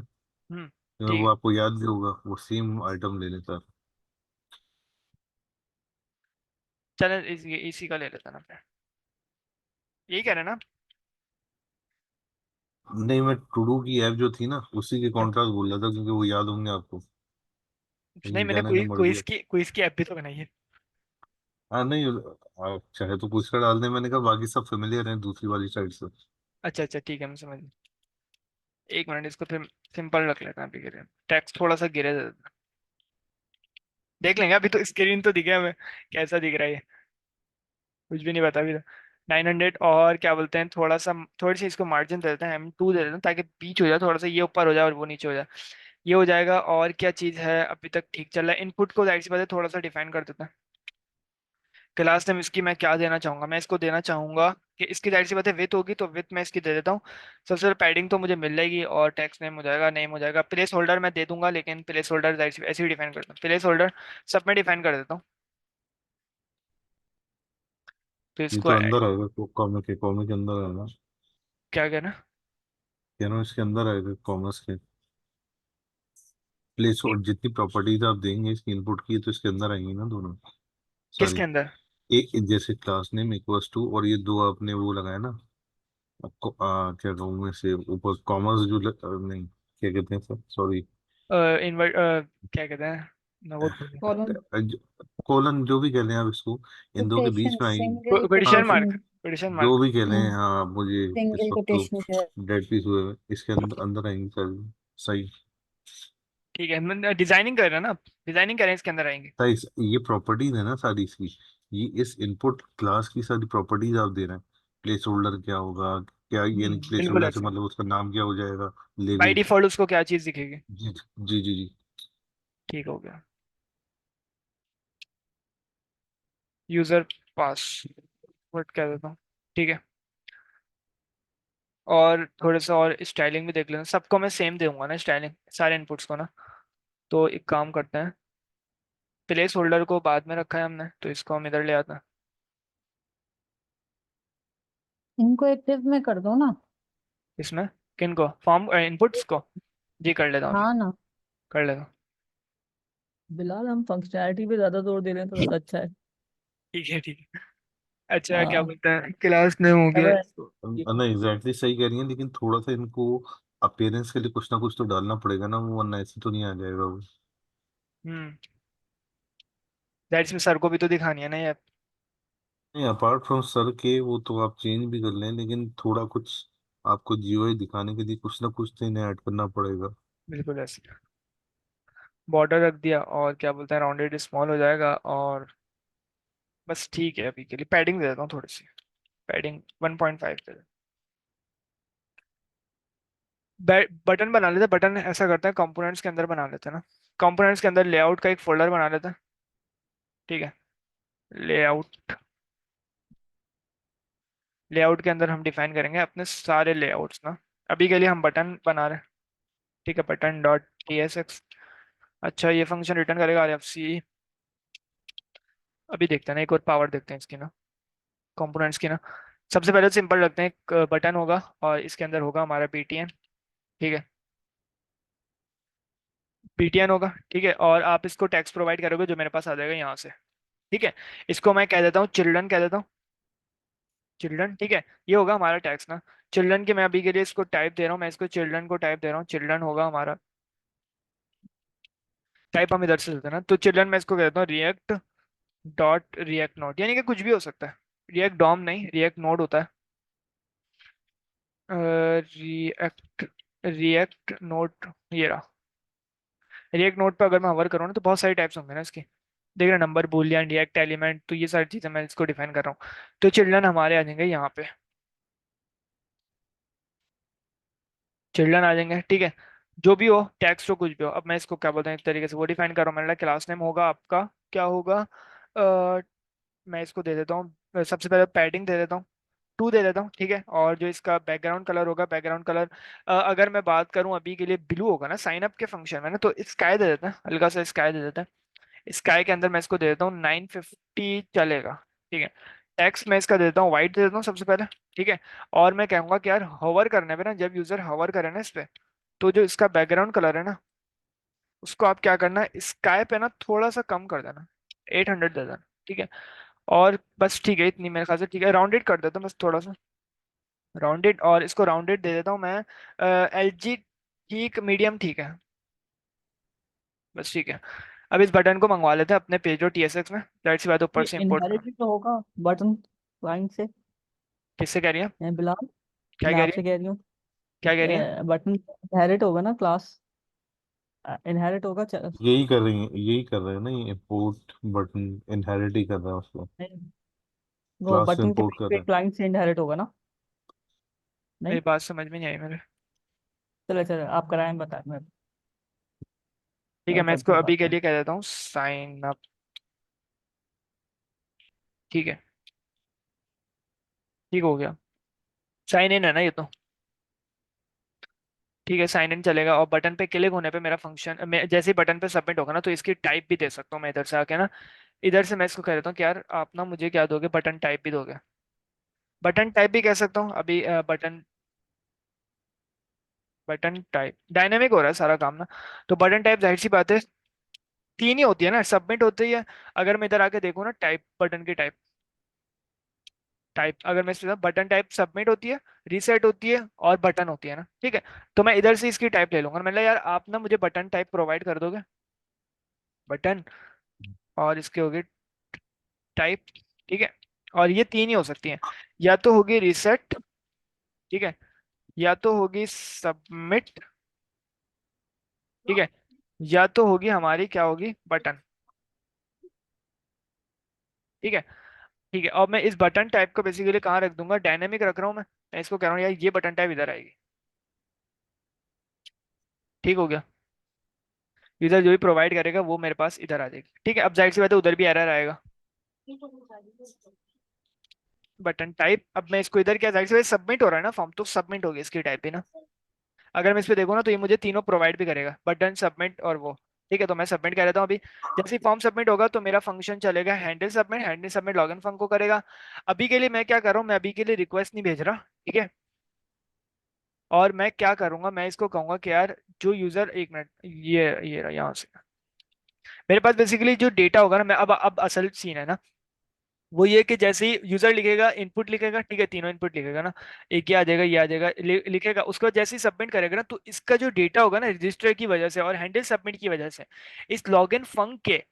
हम्म। तो ठीक वो है। आपको याद भी होगा, वो सेम आइटम ले लेता है। चलो इसी का ले लेते हैं ना फिर। यही कह रहे हैं ना? नहीं, मैं टू डू की ऐप जो थी ना उसी के अच्छा कॉन्ट्रैक्ट बोल रहा था, क्योंकि वो याद होंगे आपको। नहीं, लेकिन मैंने जाने कोई ने मर्जी है। क्विज की ऐप भी तो बनाई है। हाँ नहीं, आप चाहे तो पूछ कर डाल दें, मैंने कहा बाकी सब फेमिलियर हैं दूसरी वाली साइड से। अच्छा अच्छा ठीक है, मैं समझ गया। एक मिनट, इसको फिर सिंपल रख लेते हैं अभी के लिए। टेक्स्ट थोड़ा सा गिरे दे देते हैं। देख लेंगे, अभी तो स्क्रीन तो दिखे हमें कैसा दिख रहा है ये। कुछ भी नहीं पता अभी तो। 900, और क्या बोलते हैं, थोड़ा सा थोड़ी सी इसको मार्जिन दे देते हैं, M2 दे देते हैं ताकि बीच हो जाए, थोड़ा सा ये ऊपर हो जाए और वो नीचे हो जाए। ये हो जाएगा। और क्या चीज़ है अभी तक ठीक चल रहा है? इनपुट को जाहिर सी बात है थोड़ा सा डिफाइन कर देते हैं। क्लास नेम इसकी मैं क्या देना चाहूंगा, मैं इसको देना चाहूंगा कि इसकी जाहिर सी बात है विथ होगी, तो विथ मैं इसकी दे देता हूँ। सबसे पहले पैडिंग तो मुझे मिल जाएगी, और टेक्स्ट नेम हो जाएगा, नेम हो जाएगा। प्लेस होल्डर मैं दे दूंगा, लेकिन प्लेस होल्डर जाहिर सी ऐसे ही डिफाइन करता हूँ, प्लेस होल्डर सब में डिफाइन कर देता हूँ। तो ये इसको तो अंदर आएगा, कॉमे के अंदर आएगा। क्या कहना? कह रहा हूँ इसके अंदर आएगा, कॉमर्स के प्लेस, और जितनी प्रॉपर्टीज आप देंगे इसकी इनपुट की, तो इसके अंदर आएंगी ना दोनों किसके सारी। अंदर? एक जैसे क्लास नेम इक्वल्स टू, और ये दो आपने वो लगाया ना, आपको क्या कहूँ मैं से ऊपर कॉमर्स जो नहीं, क्या कहते हैं सर, सॉरी, इन्वर्ट क्या कहते हैं, मैं वो भूल गया। कॉलम। कोलन, जो भी कह लें आप इसको, इन दो के कोटेशन, बीच में आएंगी। सिंगल हाँ क्वेश्चन मार्क, कोटेशन। क्वेश्चन जो मार्क। भी कह लें, हाँ मुझे इस सिंगल वक्त तो कोटेशन है। डेड पीस हुए हुए, इसके अंदर अंदर आएंगी सर। सही। ठीक है, मैं डिजाइनिंग कर रहे हैं ना, डिजाइनिंग कर रहे हैं, इसके अंदर आएंगे। सही, ये प्रॉपर्टीज है ना सारी इसकी, ये इस इनपुट क्लास की सारी प्रॉपर्टीज आप दे रहे हैं। प्लेस होल्डर क्या होगा, क्या यानी प्लेस बिल्कुल होल्डर से ऐसे। मतलब उसका नाम क्या हो जाएगा, बाई लेबल। डिफॉल्ट उसको क्या चीज दिखेगी? जी जी जी जी। ठीक हो गया। यूजर पास वर्ड कह देता हूँ। ठीक है। और थोड़ा सा और स्टाइलिंग भी देख लेना, सबको मैं सेम दूंगा ना स्टाइलिंग, सारे इनपुट्स को ना। तो एक काम करते हैं, प्लेस होल्डर को बाद में रखा है हमने, तो इसको हम इधर ले आते हैं। इनको एक्टिव में कर दो ना। इसमें किन को, फॉर्म इनपुट्स को? जी कर लेता हूँ, हाँ ना। कर लेता हूँ। बिलाल, हम फंक्शनैलिटी पे ज्यादा जोर दे रहे हैं तो ज्यादा अच्छा है। ठीक है ठीक है। अच्छा क्या हाँ। बोलते हैं, क्लास नेम हो गया। चलो नहीं एग्जैक्टली सही कह रही है, लेकिन थोड़ा सा इनको अपीयरेंस के लिए कुछ ना कुछ तो डालना पड़ेगा ना, वो वरना ऐसे तो नहीं आ जाएगा वो। हम्म। दैट्स में सर को भी तो दिखानी है ना ये। नहीं, अपार्ट फ्रॉम सर के वो तो आप चेंज भी कर लें, लेकिन थोड़ा कुछ आपको जीओआई दिखाने के लिए कुछ ना कुछ तो इन्हें ऐड करना पड़ेगा। बिल्कुल ऐसे। बॉर्डर रख दिया, और क्या बोलते हैं, राउंडेड स्मॉल हो जाएगा, और बस ठीक है। अभी के लिए पैडिंग दे देता हूँ थोड़ी सी, पैडिंग 1.5 दे देता हूँ। बटन बना लेते हैं, बटन ऐसा करते हैं कंपोनेंट्स के अंदर बना लेते हैं ना। कंपोनेंट्स के अंदर लेआउट का एक फोल्डर बना लेते हैं। ठीक है। लेआउट, लेआउट के अंदर हम डिफाइन करेंगे अपने सारे लेआउट्स ना। अभी के लिए हम बटन बना रहे हैं। ठीक है, बटन डॉट tsx। अच्छा, ये फंक्शन रिटर्न करेगा RFC। अभी देखते हैं ना, एक और पावर देखते हैं इसकी ना, कंपोनेंट्स की ना। सबसे पहले सिंपल रखते हैं, एक बटन होगा और इसके अंदर होगा हमारा BTN। ठीक है, BTN होगा। ठीक है, और आप इसको टेक्स्ट प्रोवाइड करोगे जो मेरे पास आ जाएगा यहाँ से। ठीक है। इसको मैं कह देता हूँ चिल्ड्रन, कह देता हूँ चिल्ड्रन। ठीक है, ये होगा हमारा टैक्स ना। चिल्ड्रन के मैं अभी के लिए इसको टाइप दे रहा हूँ, मैं इसको चिल्ड्रन को टाइप दे रहा हूँ, चिल्ड्रन होगा हमारा। टाइप हम इधर से देते हैं ना, तो चिल्ड्रन मैं इसको कहता हूँ रिएक्ट डॉट रिएक्ट नोड, यानी कि कुछ भी हो सकता है। रिएक्ट डॉम नहीं, रिएक्ट नोड होता है। रिएक्ट, रिएक्ट नोड, ये रहा। रिएक्ट नोड पे अगर मैं होवर करूँ ना, तो बहुत सारी टाइप्स होंगे ना इसकी। देख रहे, नंबर, बूलियन, रिएक्ट एलिमेंट, तो ये सारी चीजें मैं इसको डिफाइन कर रहा हूँ। तो चिल्ड्रन हमारे आ जाएंगे यहाँ पे, चिल्ड्रन आ जाएंगे। ठीक है, जो भी हो टेक्स्ट हो कुछ भी हो, अब मैं इसको क्या बोलते हैं एक तरीके से वो डिफाइन कर रहा हूँ। मेरा क्लास नेम होगा आपका, क्या होगा, मैं इसको दे देता हूँ, सबसे पहले पैडिंग दे देता हूँ, 2 दे देता हूँ। ठीक है, और जो इसका बैकग्राउंड कलर होगा, बैकग्राउंड कलर अगर मैं बात करूँ अभी के लिए ब्लू होगा ना, साइन अप के फंक्शन में ना, तो स्काई दे देते हैं, हल्का सा स्काई दे देते हैं। स्काई के अंदर मैं इसको दे देता हूँ 950 चलेगा। ठीक है, टेक्स्ट मैं इसका दे देता हूँ वाइट दे देता हूँ सबसे पहले। ठीक है, और मैं कहूंगा कि यार हवर करने पे ना, जब यूजर हवर करे ना इस पे, तो जो इसका बैकग्राउंड कलर है ना, उसको आप क्या करना है, स्काई पे ना थोड़ा सा कम कर देना, 800 दे देना। ठीक है, और बस ठीक है, इतनी मेरे ख्याल से ठीक है, राउंडेड कर देता हूँ बस थोड़ा सा राउंडेड, और इसको राउंडेड दे देता हूँ मैं एल जी, ठीक मीडियम ठीक है, बस ठीक है। अब इस बटन को मंगवा लेते हैं अपने पेज और टीएसएक्स में, जाहिर सी बात है ऊपर ये से इंपोर्ट कर। इनहेरिट भी तो होगा बटन क्लाइंट से। किससे कह रही है? बिलाल, क्या मैं कह रही है? आपसे कह रही हूँ, क्या कह रही है? बटन इनहेरिट होगा ना, क्लास इनहेरिट होगा यही कर रही है, यही कर रहे हैं ना, ये इम्पोर्ट बटन इनहेरिट ही कर रहा है उसको, नहीं, वो क्लास से बटन के इम्पोर्ट पेज कर पे रहे हैं। क्लाइंट से इनहेरिट होगा ना? नहीं। मेरी बात समझ में नहीं आई मेरे। चलो चलो, आप कराएं, बता मैं ठीक है, मैं करके इसको अभी बताता के हूँ। लिए कह देता हूँ साइन अप। ठीक है, ठीक हो गया, साइन इन है ना ये तो। ठीक है, साइन इन चलेगा, और बटन पे क्लिक होने पे मेरा फंक्शन, मैं जैसे ही बटन पे सबमिट होगा ना, तो इसकी टाइप भी दे सकता हूँ मैं इधर से आके ना। इधर से मैं इसको कह देता हूँ कि यार आप ना मुझे क्या दोगे, बटन टाइप भी दोगे। बटन टाइप भी कह सकता हूँ अभी, बटन, बटन टाइप डायनेमिक हो रहा है सारा काम ना। तो बटन टाइप जाहिर सी बात है तीन ही होती है ना, सबमिट होती ही है। अगर मैं इधर आके देखूँ ना, टाइप बटन की टाइप, टाइप अगर मैं इसमें बटन टाइप सबमिट होती है, रीसेट होती है और बटन होती है ना, ठीक है। तो मैं इधर से इसकी टाइप ले लूंगा, मतलब यार आप ना मुझे बटन टाइप प्रोवाइड कर दोगे, बटन, और इसके होगी टाइप, ठीक है। और ये तीन ही हो सकती हैं, या तो होगी रीसेट, ठीक है, या तो होगी सबमिट, ठीक है, या तो होगी हमारी क्या होगी, बटन, ठीक है। ठीक है, और मैं इस बटन टाइप को बेसिकली कहाँ रख दूंगा, डायनेमिक रख रहा हूँ मैं इसको कह रहा हूँ यार ये बटन टाइप इधर आएगी। ठीक हो गया, यूजर जो भी प्रोवाइड करेगा वो मेरे पास इधर आ जाएगी, ठीक है। अब जाहिर सी बात है उधर भी एरर आएगा, बटन टाइप। अब मैं इसको इधर क्या, जाहिर सी बात सबमिट हो रहा है ना फॉर्म, तो सबमिट होगी इसकी टाइप भी ना। अगर मैं इस पे देखूँ ना, तो ये मुझे तीनों प्रोवाइड भी करेगा, बटन, सबमिट और वो, ठीक है। तो मैं सबमिट कर देता हूँ अभी। जैसे ही फॉर्म सबमिट होगा तो मेरा फंक्शन चलेगा handle submit, handle submit login function को करेगा। अभी के लिए मैं क्या कर रहा हूँ, मैं अभी के लिए रिक्वेस्ट नहीं भेज रहा, ठीक है। और मैं क्या करूंगा, मैं इसको कहूंगा कि यार जो यूजर, एक मिनट, ये रहा यहाँ से, मेरे पास बेसिकली जो डेटा होगा ना, मैं अब असल सीन है ना, वो ये कि जैसे ही यूजर लिखेगा, इनपुट लिखेगा, ठीक है, तीनों इनपुट लिखेगा ना, एक ये आ जाएगा, ये आ जाएगा, लिखेगा, उसके बाद जैसे ही सबमिट करेगा ना, तो इसका जो डेटा होगा ना रजिस्टर की वजह से और हैंडल सबमिट की वजह से, इस लॉगिन फंक के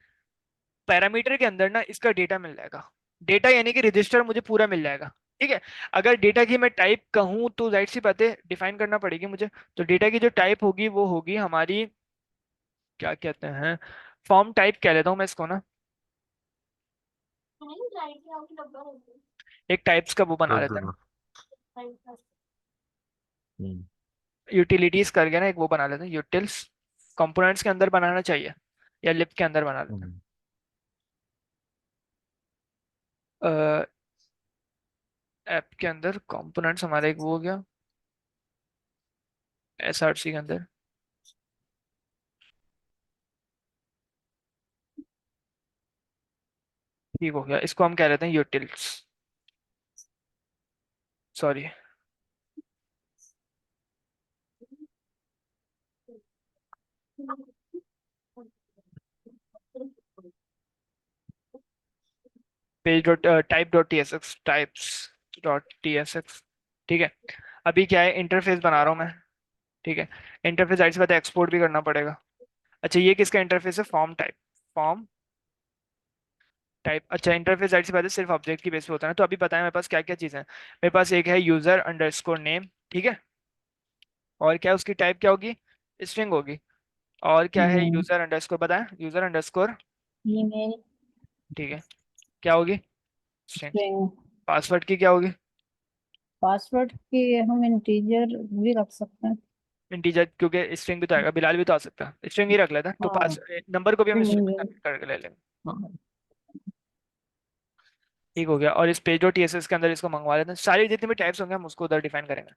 पैरामीटर के अंदर ना इसका डेटा मिल जाएगा। डेटा यानी कि रजिस्टर मुझे पूरा मिल जाएगा, ठीक है। अगर डेटा की मैं टाइप कहूँ तो जाहिर सी बात है डिफाइन करना पड़ेगी मुझे। तो डेटा की जो टाइप होगी वो होगी हमारी, क्या कहते हैं, फॉर्म टाइप कह लेता हूँ मैं इसको ना, एक टाइप्स का वो बना कर लेते हैं, देना। हम्म। यूटिलिटीज करके ना एक वो बना लेते हैं, यूटिल्स, कंपोनेंट्स के अंदर बनाना चाहिए या लिप के अंदर बना लेते हम्म। हैं। ऐप के अंदर कंपोनेंट्स हमारा एक वो हो गया, एसआरसी के अंदर, ठीक हो गया। इसको हम कह लेते हैं utils, sorry, page dot type dot T S x, types dot T S x, ठीक है। अभी क्या है, इंटरफेस बना रहा हूँ मैं, ठीक है। इंटरफेस जाहिर सी बात है एक्सपोर्ट भी करना पड़ेगा। अच्छा ये किसका इंटरफेस है, फॉर्म टाइप, फॉर्म टाइप। अच्छा इंटरफेस जाहिर सी बात है सिर्फ ऑब्जेक्ट की बेस पे होता है ना, तो अभी बताएं मेरे पास क्या क्या चीज़ें हैं। मेरे पास एक है यूजर अंडरस्कोर नेम, ठीक है, और क्या उसकी टाइप क्या होगी, स्ट्रिंग होगी। और क्या है यूजर अंडरस्कोर, बताएं, यूजर अंडरस्कोर, ईमेल, ठीक है, क्या होगी, स्ट्रिंग। स्ट्रिंग। पासवर्ड की क्या होगी, पासवर्ड के हम इंटीजर भी रख सकते हैं। इंटीजर, क्योंकि स्ट्रिंग भी तो आएगा, बिलाल भी तो आ सकता है, स्ट्रिंग ही रख लेते हैं। तो हाँ, पास नंबर को भी हम स्ट्रिंग में स्ट्रिंग। कन्वर्ट करके ले लेंगे, हाँ। ठीक हो गया। और इस पेज डॉट टीएसएस के अंदर इसको मंगवा लेते हैं, सारी जितनी भी टाइप्स होंगे हम उसको उधर डिफाइन करेंगे।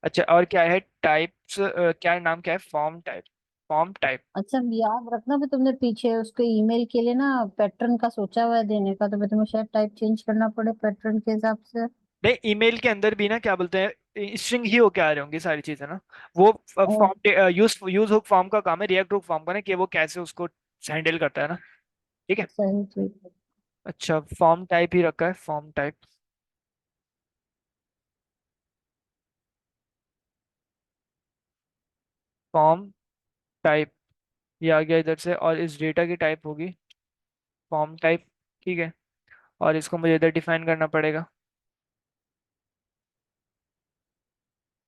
अच्छा और क्या है टाइप्स, क्या नाम क्या है, फॉर्म टाइप, फॉर्म टाइप। अच्छा, याद रखना भी तुमने पीछे उसके ईमेल के लिए ना पैटर्न का सोचा हुआ है देने का, तो फिर तुम्हें शायद टाइप चेंज करना पड़े पैटर्न के हिसाब से। नहीं, ईमेल के अंदर भी ना क्या बोलते हैं, स्ट्रिंग ही होके आ रही होंगी सारी चीजें ना। वो ओ, form use use hook form का काम है, रिएक्ट हुक फॉर्म का ना, कि वो कैसे उसको हैंडल करता है ना, ठीक है। सही, ठीक है। अच्छा, फॉर्म टाइप ही रखा है, फॉर्म टाइप। फॉर्म टाइप ये आ गया इधर से, और इस डेटा की टाइप होगी फॉर्म टाइप। ठीक है, और इसको मुझे इधर डिफाइन करना पड़ेगा,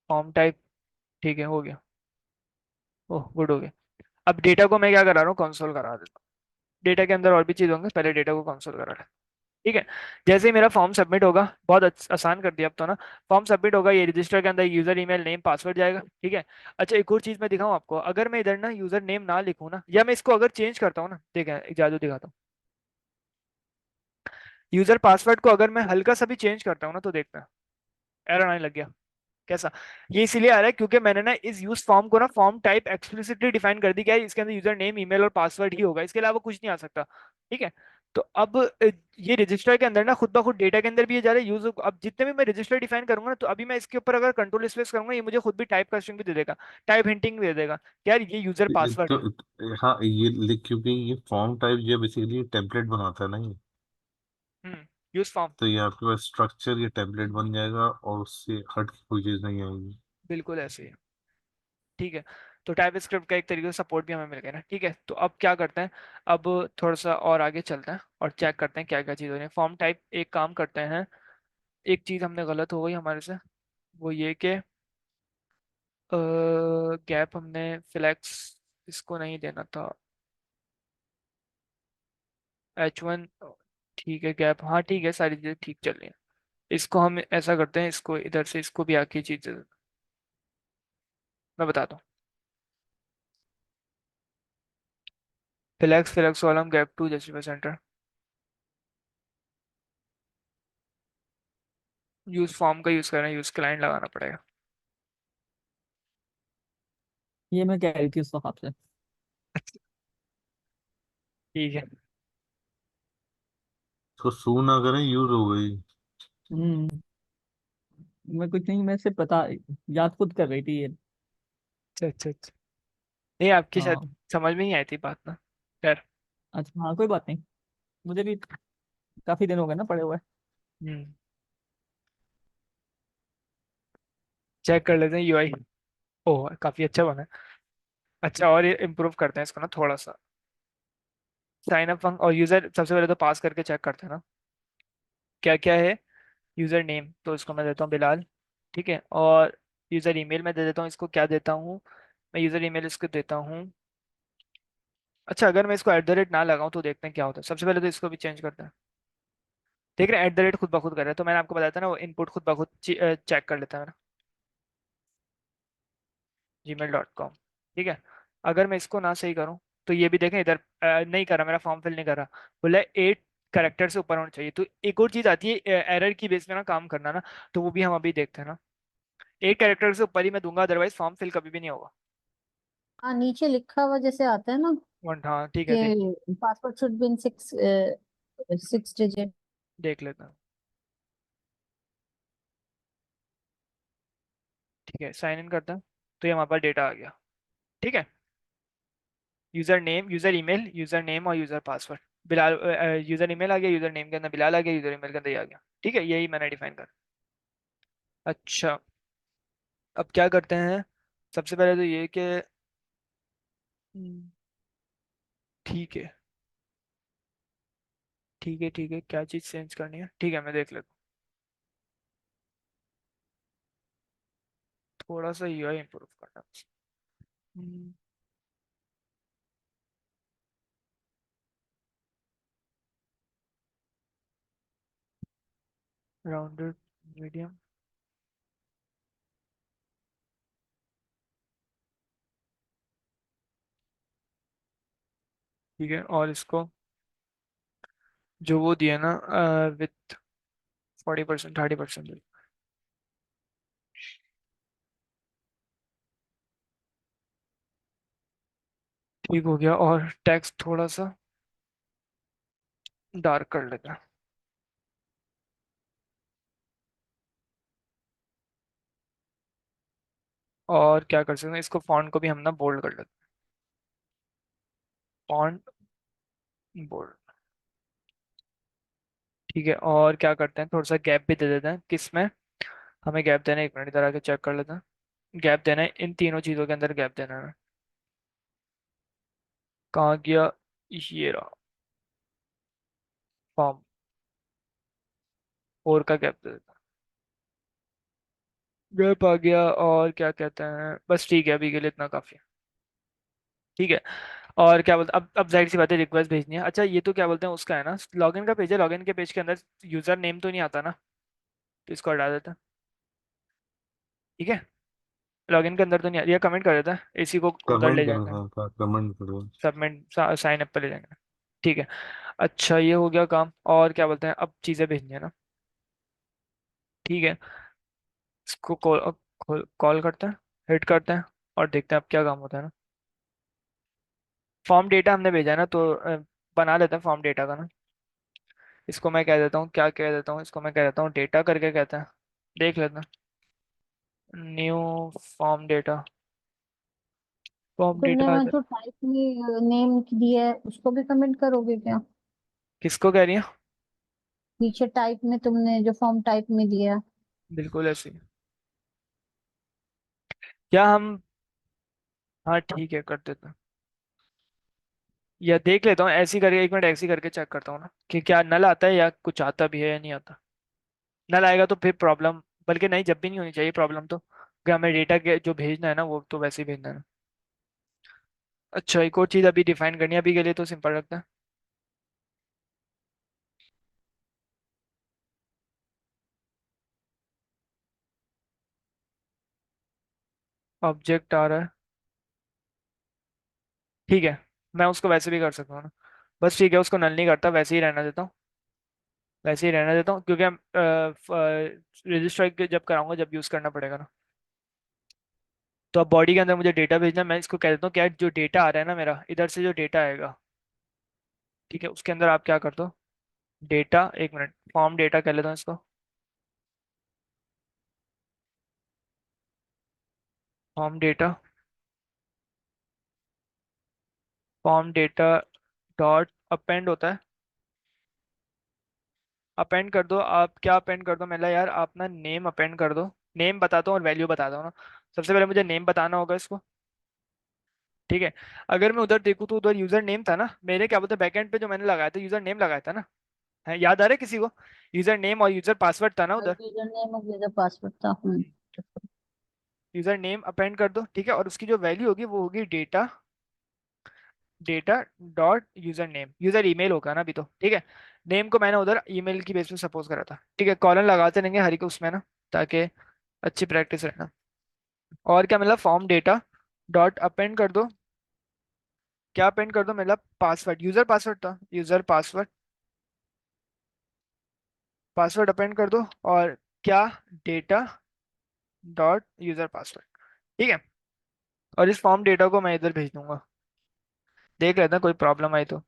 फॉर्म टाइप। ठीक है, हो गया। ओह, गुड, हो गया। अब डेटा को मैं क्या करा रहा हूँ, कंसोल करा देता हूँ। डेटा के अंदर और भी चीज होंगे, पहले डेटा को कंसोल करा रहा है। ठीक है। जैसे ही मेरा फॉर्म सबमिट होगा, बहुत आसान कर दिया अब तो ना। फॉर्म सबमिट होगा, ये रजिस्टर के अंदर यूजर ईमेल नेम पासवर्ड जाएगा। ठीक है। अच्छा, एक और चीज मैं दिखाऊं आपको, अगर मैं इधर ना यूजर नेम ना लिखूं ना, या मैं इसको अगर चेंज करता हूँ ना, देखें एक जादू दिखाता हूँ। यूजर पासवर्ड को अगर मैं हल्का सा भी चेंज करता हूँ ना, तो देखना एरर आने लग गया। कैसा? ये इसीलिए आ रहा है क्योंकि मैंने ना इस यूज फॉर्म को ना फॉर्म टाइप एक्सप्लिसिटली डिफाइन कर दी, क्या है इसके अंदर यूजर नेम ईमेल और पासवर्ड ही होगा, इसके अलावा कुछ नहीं आ सकता। ठीक है। तो अब ये रजिस्टर के अंदर ना खुद ब खुद डेटा के अंदर भी ये जा रहा है यूज। अब जितने भी मैं रजिस्टर डिफाइन करूंगा ना, तो अभी मैं इसके ऊपर अगर कंट्रोल स्पेस करूंगा, ये मुझे खुद भी टाइप कास्टिंग भी दे देगा, टाइप हिंटिंग भी दे देगा कि यार ये यूजर पासवर्ड है। हाँ, ये लिख, क्योंकि ये फॉर्म टाइप जो बेसिकली टेम्पलेट बनाता है ना ये, यूज फॉर्म। तो ये आपके पास स्ट्रक्चर ये टेम्पलेट बन जाएगा और उससे हट के कोई चीज नहीं आएगी। बिल्कुल ऐसे ही है। ठीक है। तो टाइप स्क्रिप्ट का एक तरीके से सपोर्ट भी हमें मिल गया ना। ठीक है, तो अब क्या करते हैं, अब थोड़ा सा और आगे चलते हैं और चेक करते हैं क्या क्या चीज़ हो रही है। फॉर्म टाइप एक काम करते हैं, एक चीज़ हमने गलत हो गई हमारे से, वो ये कि गैप हमने फ्लैक्स इसको नहीं देना था, H1। ठीक है, गैप, हाँ ठीक है, सारी चीज़ें ठीक चल रही हैं। इसको हम ऐसा करते हैं, इसको इधर से इसको भी आके चीज़ मैं बताता हूँ। फ्लैक्स फ्लैक्स वाला हम gap to justify centre, use form का यूज़ कर रहे हैं, यूज क्लाइंट लगाना पड़ेगा। ये मैं कह रही थी उस वक्त आपसे। ठीक है। इसको सू ना करें, यूज हो गई। हम्म। मैं कुछ नहीं, मैं सिर्फ पता याद खुद कर रही थी ये। अच्छा अच्छा अच्छा। नहीं, आपकी शायद हाँ। समझ में ही आई थी बात ना। खैर। अच्छा हाँ, कोई बात नहीं। मुझे भी काफी दिन हो गए ना पड़े हुए। हम्म। चेक कर लेते हैं यूआई। ओह, काफी अच्छा बना है। अच्छा, और ये इम्प्रूव करते हैं इसको ना थोड़ा सा। साइन अप फंक्शन और यूजर, सबसे पहले तो पास करके चेक करते हैं ना क्या क्या है। यूजर नेम तो इसको मैं देता हूँ बिलाल। ठीक है, और यूजर ईमेल मैं दे देता हूँ, इसको क्या देता हूँ, मैं यूजर ईमेल इसको देता हूँ। अच्छा, अगर मैं इसको एट द रेट ना लगाऊं तो देखते हैं क्या होता है। सबसे पहले तो इसको भी चेंज करते हैं। देख रहे हैं एट द रेट खुद ब खुद कर रहा है, तो मैंने आपको बताया था ना वो इनपुट खुद ब खुद चेक कर लेता है ना, gmail.com। ठीक है। अगर मैं इसको ना सही करूं, तो ये भी देखें इधर नहीं कर रहा, मेरा फॉर्म फिल नहीं कर रहा, बोला 8 कैरेक्टर से ऊपर होना चाहिए। तो एक और चीज आती है एरर की बेस में ना काम करना ना, तो वो भी हम अभी देखते हैं ना। 8 कैरेक्टर से ऊपर ही मैं दूंगा, अदरवाइज फॉर्म फिल कभी भी नहीं होगा। हाँ, नीचे लिखा हुआ जैसे आता है ना हाँ ठीक है, देख कि password should be in 6 digit. देख लेता हूँ। ठीक है, साइन इन करता हूँ, तो ये हमारे पास डेटा आ गया। ठीक है। User name, user email, user name और user password. Bilal, user email आ गया, यूजर नेम के अंदर बिलाल आ गया, यूजर ईमेल के अंदर ये आ गया। ठीक है, यही मैंने डिफाइन कर। अच्छा, अब क्या करते हैं, सबसे पहले तो ये कि हम्म, ठीक है ठीक है ठीक है, क्या चीज़ चेंज करनी है, ठीक है मैं देख लेता हूँ, थोड़ा सा यूआई इंप्रूव करना। Rounded, medium. ठीक है, और इसको जो वो दिया ना विथ 40% 30%। ठीक हो गया, और टेक्स्ट थोड़ा सा डार्क कर लेते हैं। और क्या कर सकते हैं, इसको फॉन्ट को भी हम ना बोल्ड कर लेते हैं, फॉन्ट बोल्ड। ठीक है, और क्या करते हैं, थोड़ा सा गैप भी दे देते हैं। किस में हमें गैप देना है, एक मिनट इधर आके चेक कर लेते हैं। गैप देना है, इन तीनों चीज़ों के अंदर गैप देना है। कहाँ गया, ये रहा, फॉर्म, और का गैप दे देता है। गैप आ गया, और क्या कहते हैं, बस ठीक है, अभी के लिए इतना काफ़ी है। ठीक है, और क्या बोलते हैं, अब जाहिर सी बात है रिक्वेस्ट भेजनी है। अच्छा ये तो क्या बोलते हैं उसका है ना, लॉगिन का पेज है, लॉगिन के पेज के अंदर यूज़र नेम तो नहीं आता ना, तो इसको हटा देते हैं। ठीक है, लॉगिन के अंदर तो नहीं आता, या कमेंट कर देता है, इसी को उधर ले कमेंट करो, जाएंगे, हाँ कमेंट करो। सबमिट साइन अप पे ले जाएंगे। ठीक है, अच्छा ये हो गया काम, और क्या बोलते हैं, अब चीज़ें भेजनी है ना। ठीक है, इसको कॉल कॉल करते हैं, हिट करते हैं, और देखते हैं अब क्या काम होता है ना। फॉर्म डेटा हमने भेजा है ना, तो बना लेते हैं फॉर्म डेटा का ना। इसको मैं कह देता हूँ, क्या कह देता हूँ, इसको मैं कह देता हूँ डेटा करके कहते हैं, देख लेते हैं। न्यू फॉर्म डेटा, फॉर्म तुमने डेटा। वहाँ जो टाइप में नेम दिया है उसको भी कमेंट करोगे क्या? किसको कह रही है? पीछे टाइप में तुमने जो फॉर्म टाइप में दिया है। बिल्कुल ऐसे ही। क्या हम, हाँ ठीक है कर देते हैं, या देख लेता हूँ ऐसी करके, एक मिनट ऐसी करके चेक करता हूँ ना कि क्या नल आता है या कुछ आता भी है या नहीं आता। नल आएगा तो फिर प्रॉब्लम, बल्कि नहीं, जब भी नहीं होनी चाहिए प्रॉब्लम तो, कि हमें डेटा के जो भेजना है ना वो तो वैसे ही भेजना है ना। अच्छा एक और चीज़ अभी डिफाइन करनी है, अभी के लिए तो सिंपल रखते हैं। ऑब्जेक्ट आ रहा है, ठीक है, मैं उसको वैसे भी कर सकता हूँ ना, बस ठीक है, उसको नल नहीं करता, वैसे ही रहना देता हूँ, वैसे ही रहना देता हूँ, क्योंकि हम रजिस्टर जब कराऊंगा जब यूज़ करना पड़ेगा ना। तो अब बॉडी के अंदर मुझे डेटा भेजना है, मैं इसको कह देता हूँ क्या, जो डेटा आ रहा है ना मेरा इधर से, जो डेटा आएगा, ठीक है, उसके अंदर आप क्या कर दो, डेटा, एक मिनट, फॉर्म डेटा कह लेता हूँ इसको, form data, form data dot append होता है, अपेंड कर दो आप, क्या अपेंड कर दो मतलब यार, आप ना नेम अपेंड कर दो, नेम बताता हूँ और वैल्यू बताता हूँ ना। सबसे पहले मुझे नेम बताना होगा इसको। ठीक है, अगर मैं उधर देखूँ तो उधर यूजर नेम था ना मेरे, क्या बोलते हैं बैकएंड पे जो मैंने लगाया था यूजर नेम लगाया था ना, है याद आ रहा है किसी को? यूजर नेम और यूजर पासवर्ड था ना उधर। यूजर नेम और यूजर पासवर्ड था। यूजर नेम अपेंड कर दो, ठीक है, और उसकी जो वैल्यू होगी वो होगी data, data dot user name, user email होगा ना अभी तो, ठीक है। नेम को मैंने उधर ईमेल की बेस पे सपोज करा था, ठीक है, कॉलन लगाते रहेंगे हर एक उसमें ना, ताकि अच्छी प्रैक्टिस रहना। और क्या मतलब, फॉर्म डेटा डॉट अपेंड कर दो, क्या अपेंड कर दो मतलब, पासवर्ड, यूजर पासवर्ड था, यूजर पासवर्ड, पासवर्ड अपेंड कर दो, और क्या, डेटा डॉट यूजर पासवर्ड, ठीक है। और इस फॉर्म डेटा को मैं इधर भेज दूंगा, देख लेते हैं कोई प्रॉब्लम आई तो।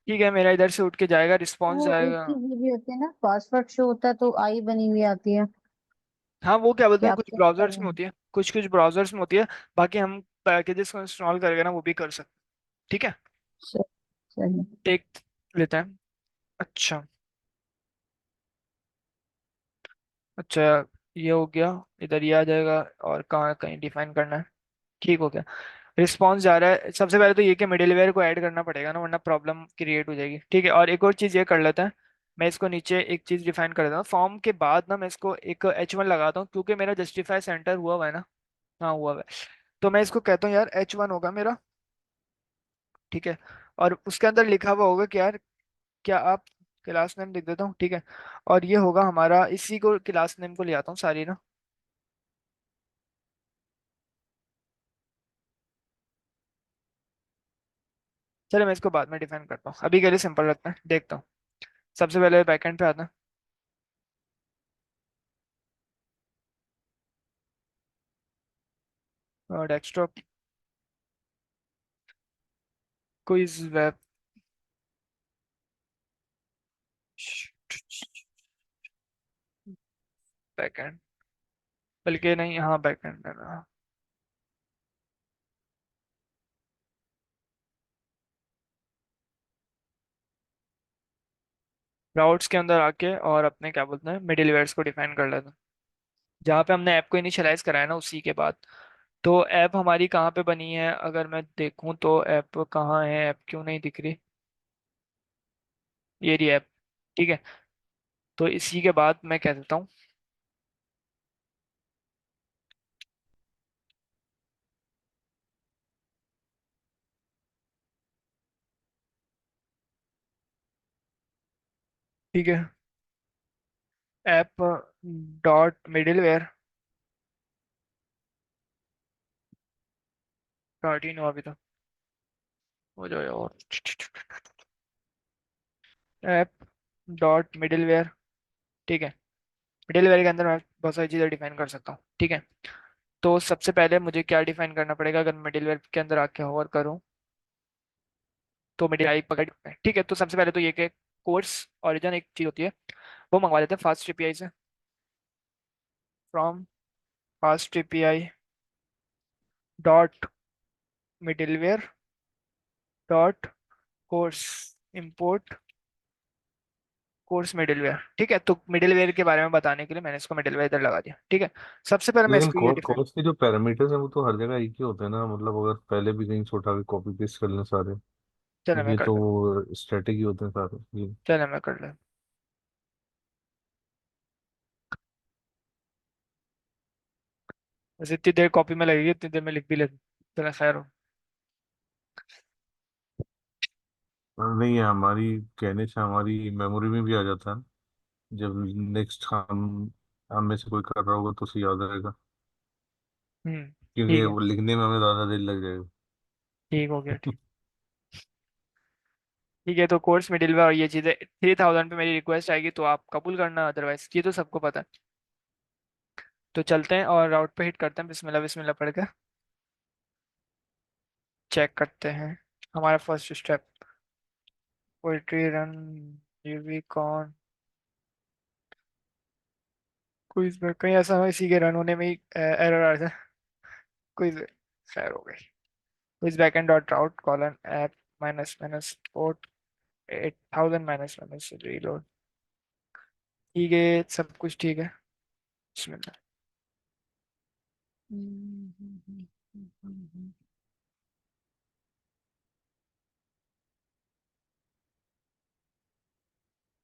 ठीक है, मेरा इधर से उठ के जाएगा, रिस्पॉन्स वो एक जाएगा। चीज ये भी होती है ना, पासवर्ड शो होता है तो आई बनी हुई आती है हाँ वो क्या बोलते कि हैं, आप कुछ चेक कर ब्राउजर्स रहे में हैं। होती है, कुछ कुछ ब्राउजर्स में होती है, बाकी हम पैकेजेस को इंस्टॉल करके ना वो भी कर सकते हैं। ठीक है, सही सही। देख लेते हैं। अच्छा, अच्छा ये हो गया, इधर ये आ जाएगा, और कहाँ कहीं डिफाइन करना है। ठीक हो गया, रिस्पॉन्स जा रहा है। सबसे पहले तो ये कि मिडिलवेयर को ऐड करना पड़ेगा ना, वरना प्रॉब्लम क्रिएट हो जाएगी। ठीक है, और एक और चीज़ ये कर लेते हैं, मैं इसको नीचे एक चीज़ डिफाइन कर देता हूँ, फॉर्म के बाद ना मैं इसको एक H1 लगाता हूँ, क्योंकि मेरा जस्टिफाई सेंटर हुआ है ना। हाँ हुआ है, तो मैं इसको कहता हूँ यार H1 होगा मेरा। ठीक है, और उसके अंदर लिखा हुआ होगा कि यार, क्या आप, क्लास नेम लिख देता हूँ, ठीक है, और ये होगा हमारा, इसी को क्लास नेम को ले आता हूँ सारी ना। चलो मैं इसको बाद में डिफाइन करता हूँ, अभी के लिए सिंपल रखते हैं, देखता हूँ। सबसे पहले बैकएंड पे आता है, और डेस्कटॉप, क्विज वेब, बैकएंड, बल्कि नहीं, हाँ बैकएंड है ना। राउट्स के अंदर आके और अपने क्या बोलते हैं मिडिलवेयर्स को डिफाइन कर लेते हैं। जहाँ पे हमने ऐप को इनिशियलाइज कराया ना उसी के बाद। तो ऐप हमारी कहाँ पे बनी है, अगर मैं देखूँ तो ऐप कहाँ है, ऐप क्यों नहीं दिख रही, ये रही ऐप। ठीक है, तो इसी के बाद मैं कह देता हूँ, ठीक है, ऐप डॉट मिडिलवेयर स्टार्ट ही नहीं हुआ अभी तक, हो जाए और ऐप डॉट मिडिलवेयर। ठीक है, मिडिलवेयर के अंदर मैं बहुत सारी चीज़ें डिफाइन कर सकता हूँ। ठीक है, तो सबसे पहले मुझे क्या डिफाइन करना पड़ेगा, अगर मिडिलवेयर के अंदर आके होवर करूँ तो मिडिल आई पकड़। ठीक है, तो सबसे पहले तो ये कि कोर्स ओरिजिन एक चीज़ होती है, वो मंगवा देते हैं फास्ट एपीआई से, from fast API dot middleware dot course import course middleware. ठीक है, तो मिडिलवेयर के बारे में बताने के लिए मैंने इसको मिडिलवेयर इधर लगा दिया। ठीक है, सबसे पहले मैं लेकिन इसको ये डिफाइन। कोर्स के जो पैरामीटर्स हैं वो तो हर जगह एक ही होते हैं ना, मतलब अगर पहले भी कहीं से उठा के कॉपी पेस्ट कर लें सारे, चलो मैं ये कर लेता तो स्टैटिक ही होते हैं सारे ये। चलो मैं कर लेता बस इतनी देर कॉपी में लगेगी, इतनी देर में लिख भी लेते। चलो खैर हो। नहीं है हमारी, कहने से हमारी मेमोरी में भी आ जाता है, जब नेक्स्ट हम में से कोई कर रहा होगा तो उसे याद रहेगा, क्योंकि ठीक है, वो लिखने में हमें ज्यादा देर लग जाएगा। ठीक हो गया, ठीक। ठीक है, तो कोर्स मिडिलवेयर और ये चीज़ें 3000 पे मेरी रिक्वेस्ट आएगी तो आप कबूल करना, अदरवाइज ये तो सबको पता है। तो चलते हैं और राउट पे हिट करते हैं, बिस्मिल्लाह बिस्मिल्लाह पढ़ के चेक करते हैं हमारा first step. Poetry run unicorn quiz में कहीं ऐसा हो इसी के रन होने में ही एरर आ जाए। क्विज, खैर हो गई। Quiz backend dot route colon app minus minus port 8000 minus minus reload. ठीक है, सब कुछ ठीक है, बिस्मिल्लाह।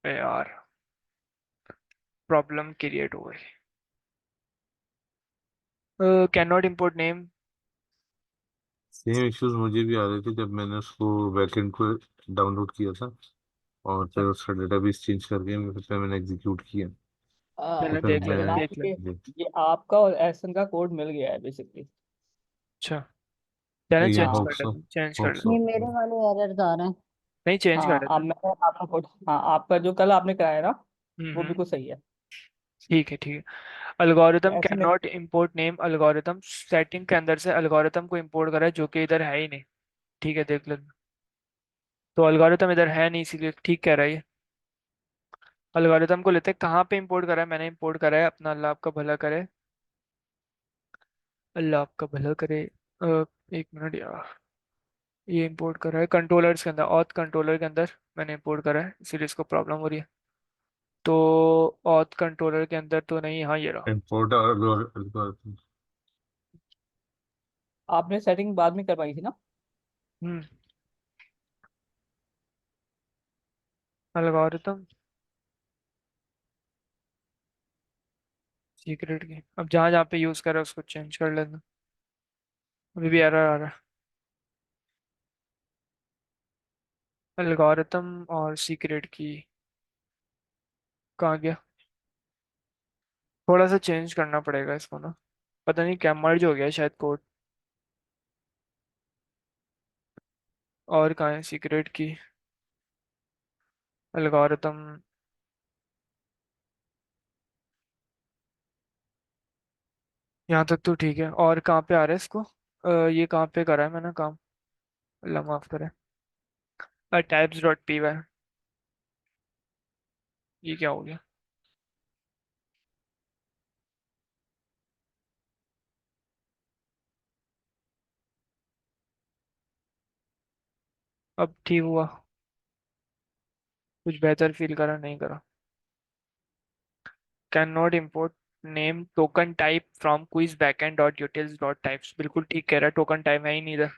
यार प्रॉब्लम क्रिएट हो गई, can not import name. Same issues मुझे भी आ रहे थे जब मैंने उसको बैकएंड को डाउनलोड किया था, और फिर उसका डेटाबेस चेंज करके फिर मैंने एग्जीक्यूट किया, तो चलो फिर देख लेते मैं देख ये लेते। ये आपका और एसन का कोड मिल गया है बेसिकली। अच्छा, चलो ये चेंज हाँ कर होप्स लेते चेंज कर होप्स लेते। ये मेरे वाले एरर्स आ रहे हैं। नहीं, चेंज कर हाँ लेते। अब मैंने आपका कोड, हाँ आपका जो कल आपने कराया ना वो हम्म, बिल्कुल सही है। ठीक है ठीक है। तो अलगोरिदम ऐसे कैन में not import name algorithm, setting के अंदर से अलगोरिदम को इंपोर्ट करा है जो कि इधर है ही नहीं। ठीक है, देख लेते। तो अलगोरिदम इधर है नहीं, इसीलिए ठीक कह रहा है ये। अलगोरिदम को लेते हैं, कहाँ पे इंपोर्ट करा है, मैंने इंपोर्ट करा है अपना, अल्लाह आपका भला करे, अल्लाह आपका भला करे। एक मिनट यार, ये इंपोर्ट करा है कंट्रोलर्स के अंदर, ऑथ कंट्रोलर के अंदर मैंने इंपोर्ट करा है, इसीलिए इसको प्रॉब्लम हो रही है। तो ऑथ कंट्रोलर के अंदर तो नहीं, हाँ ये रहा। इंपोर्ट और आपने सेटिंग बाद में करवाई थी ना। हम्म, अलगोरिदम सीक्रेट की, अब जहाँ जहाँ पे यूज कर रहा है उसको चेंज कर लेना। अभी भी एरर आ रहा है। एल्गोरिथम और सीक्रेट की कहाँ गया, थोड़ा सा चेंज करना पड़ेगा इसको ना, पता नहीं क्या मर्ज हो गया है शायद कोड। और कहाँ है सीक्रेट की, एल्गोरिथम, यहाँ तक तो ठीक है। और कहाँ पे आ रहा है इसको, ये कहाँ पे करा है मैंने काम, अल्लाह माफ करे। टाइप्स डॉट पी वाई, ये क्या हो गया। अब ठीक हुआ। कुछ बेहतर फील करा, नहीं करा। Can not import name token type from quiz backend dot utils dot types, बिल्कुल ठीक कह रहा है, टोकन टाइप है ही नहीं इधर।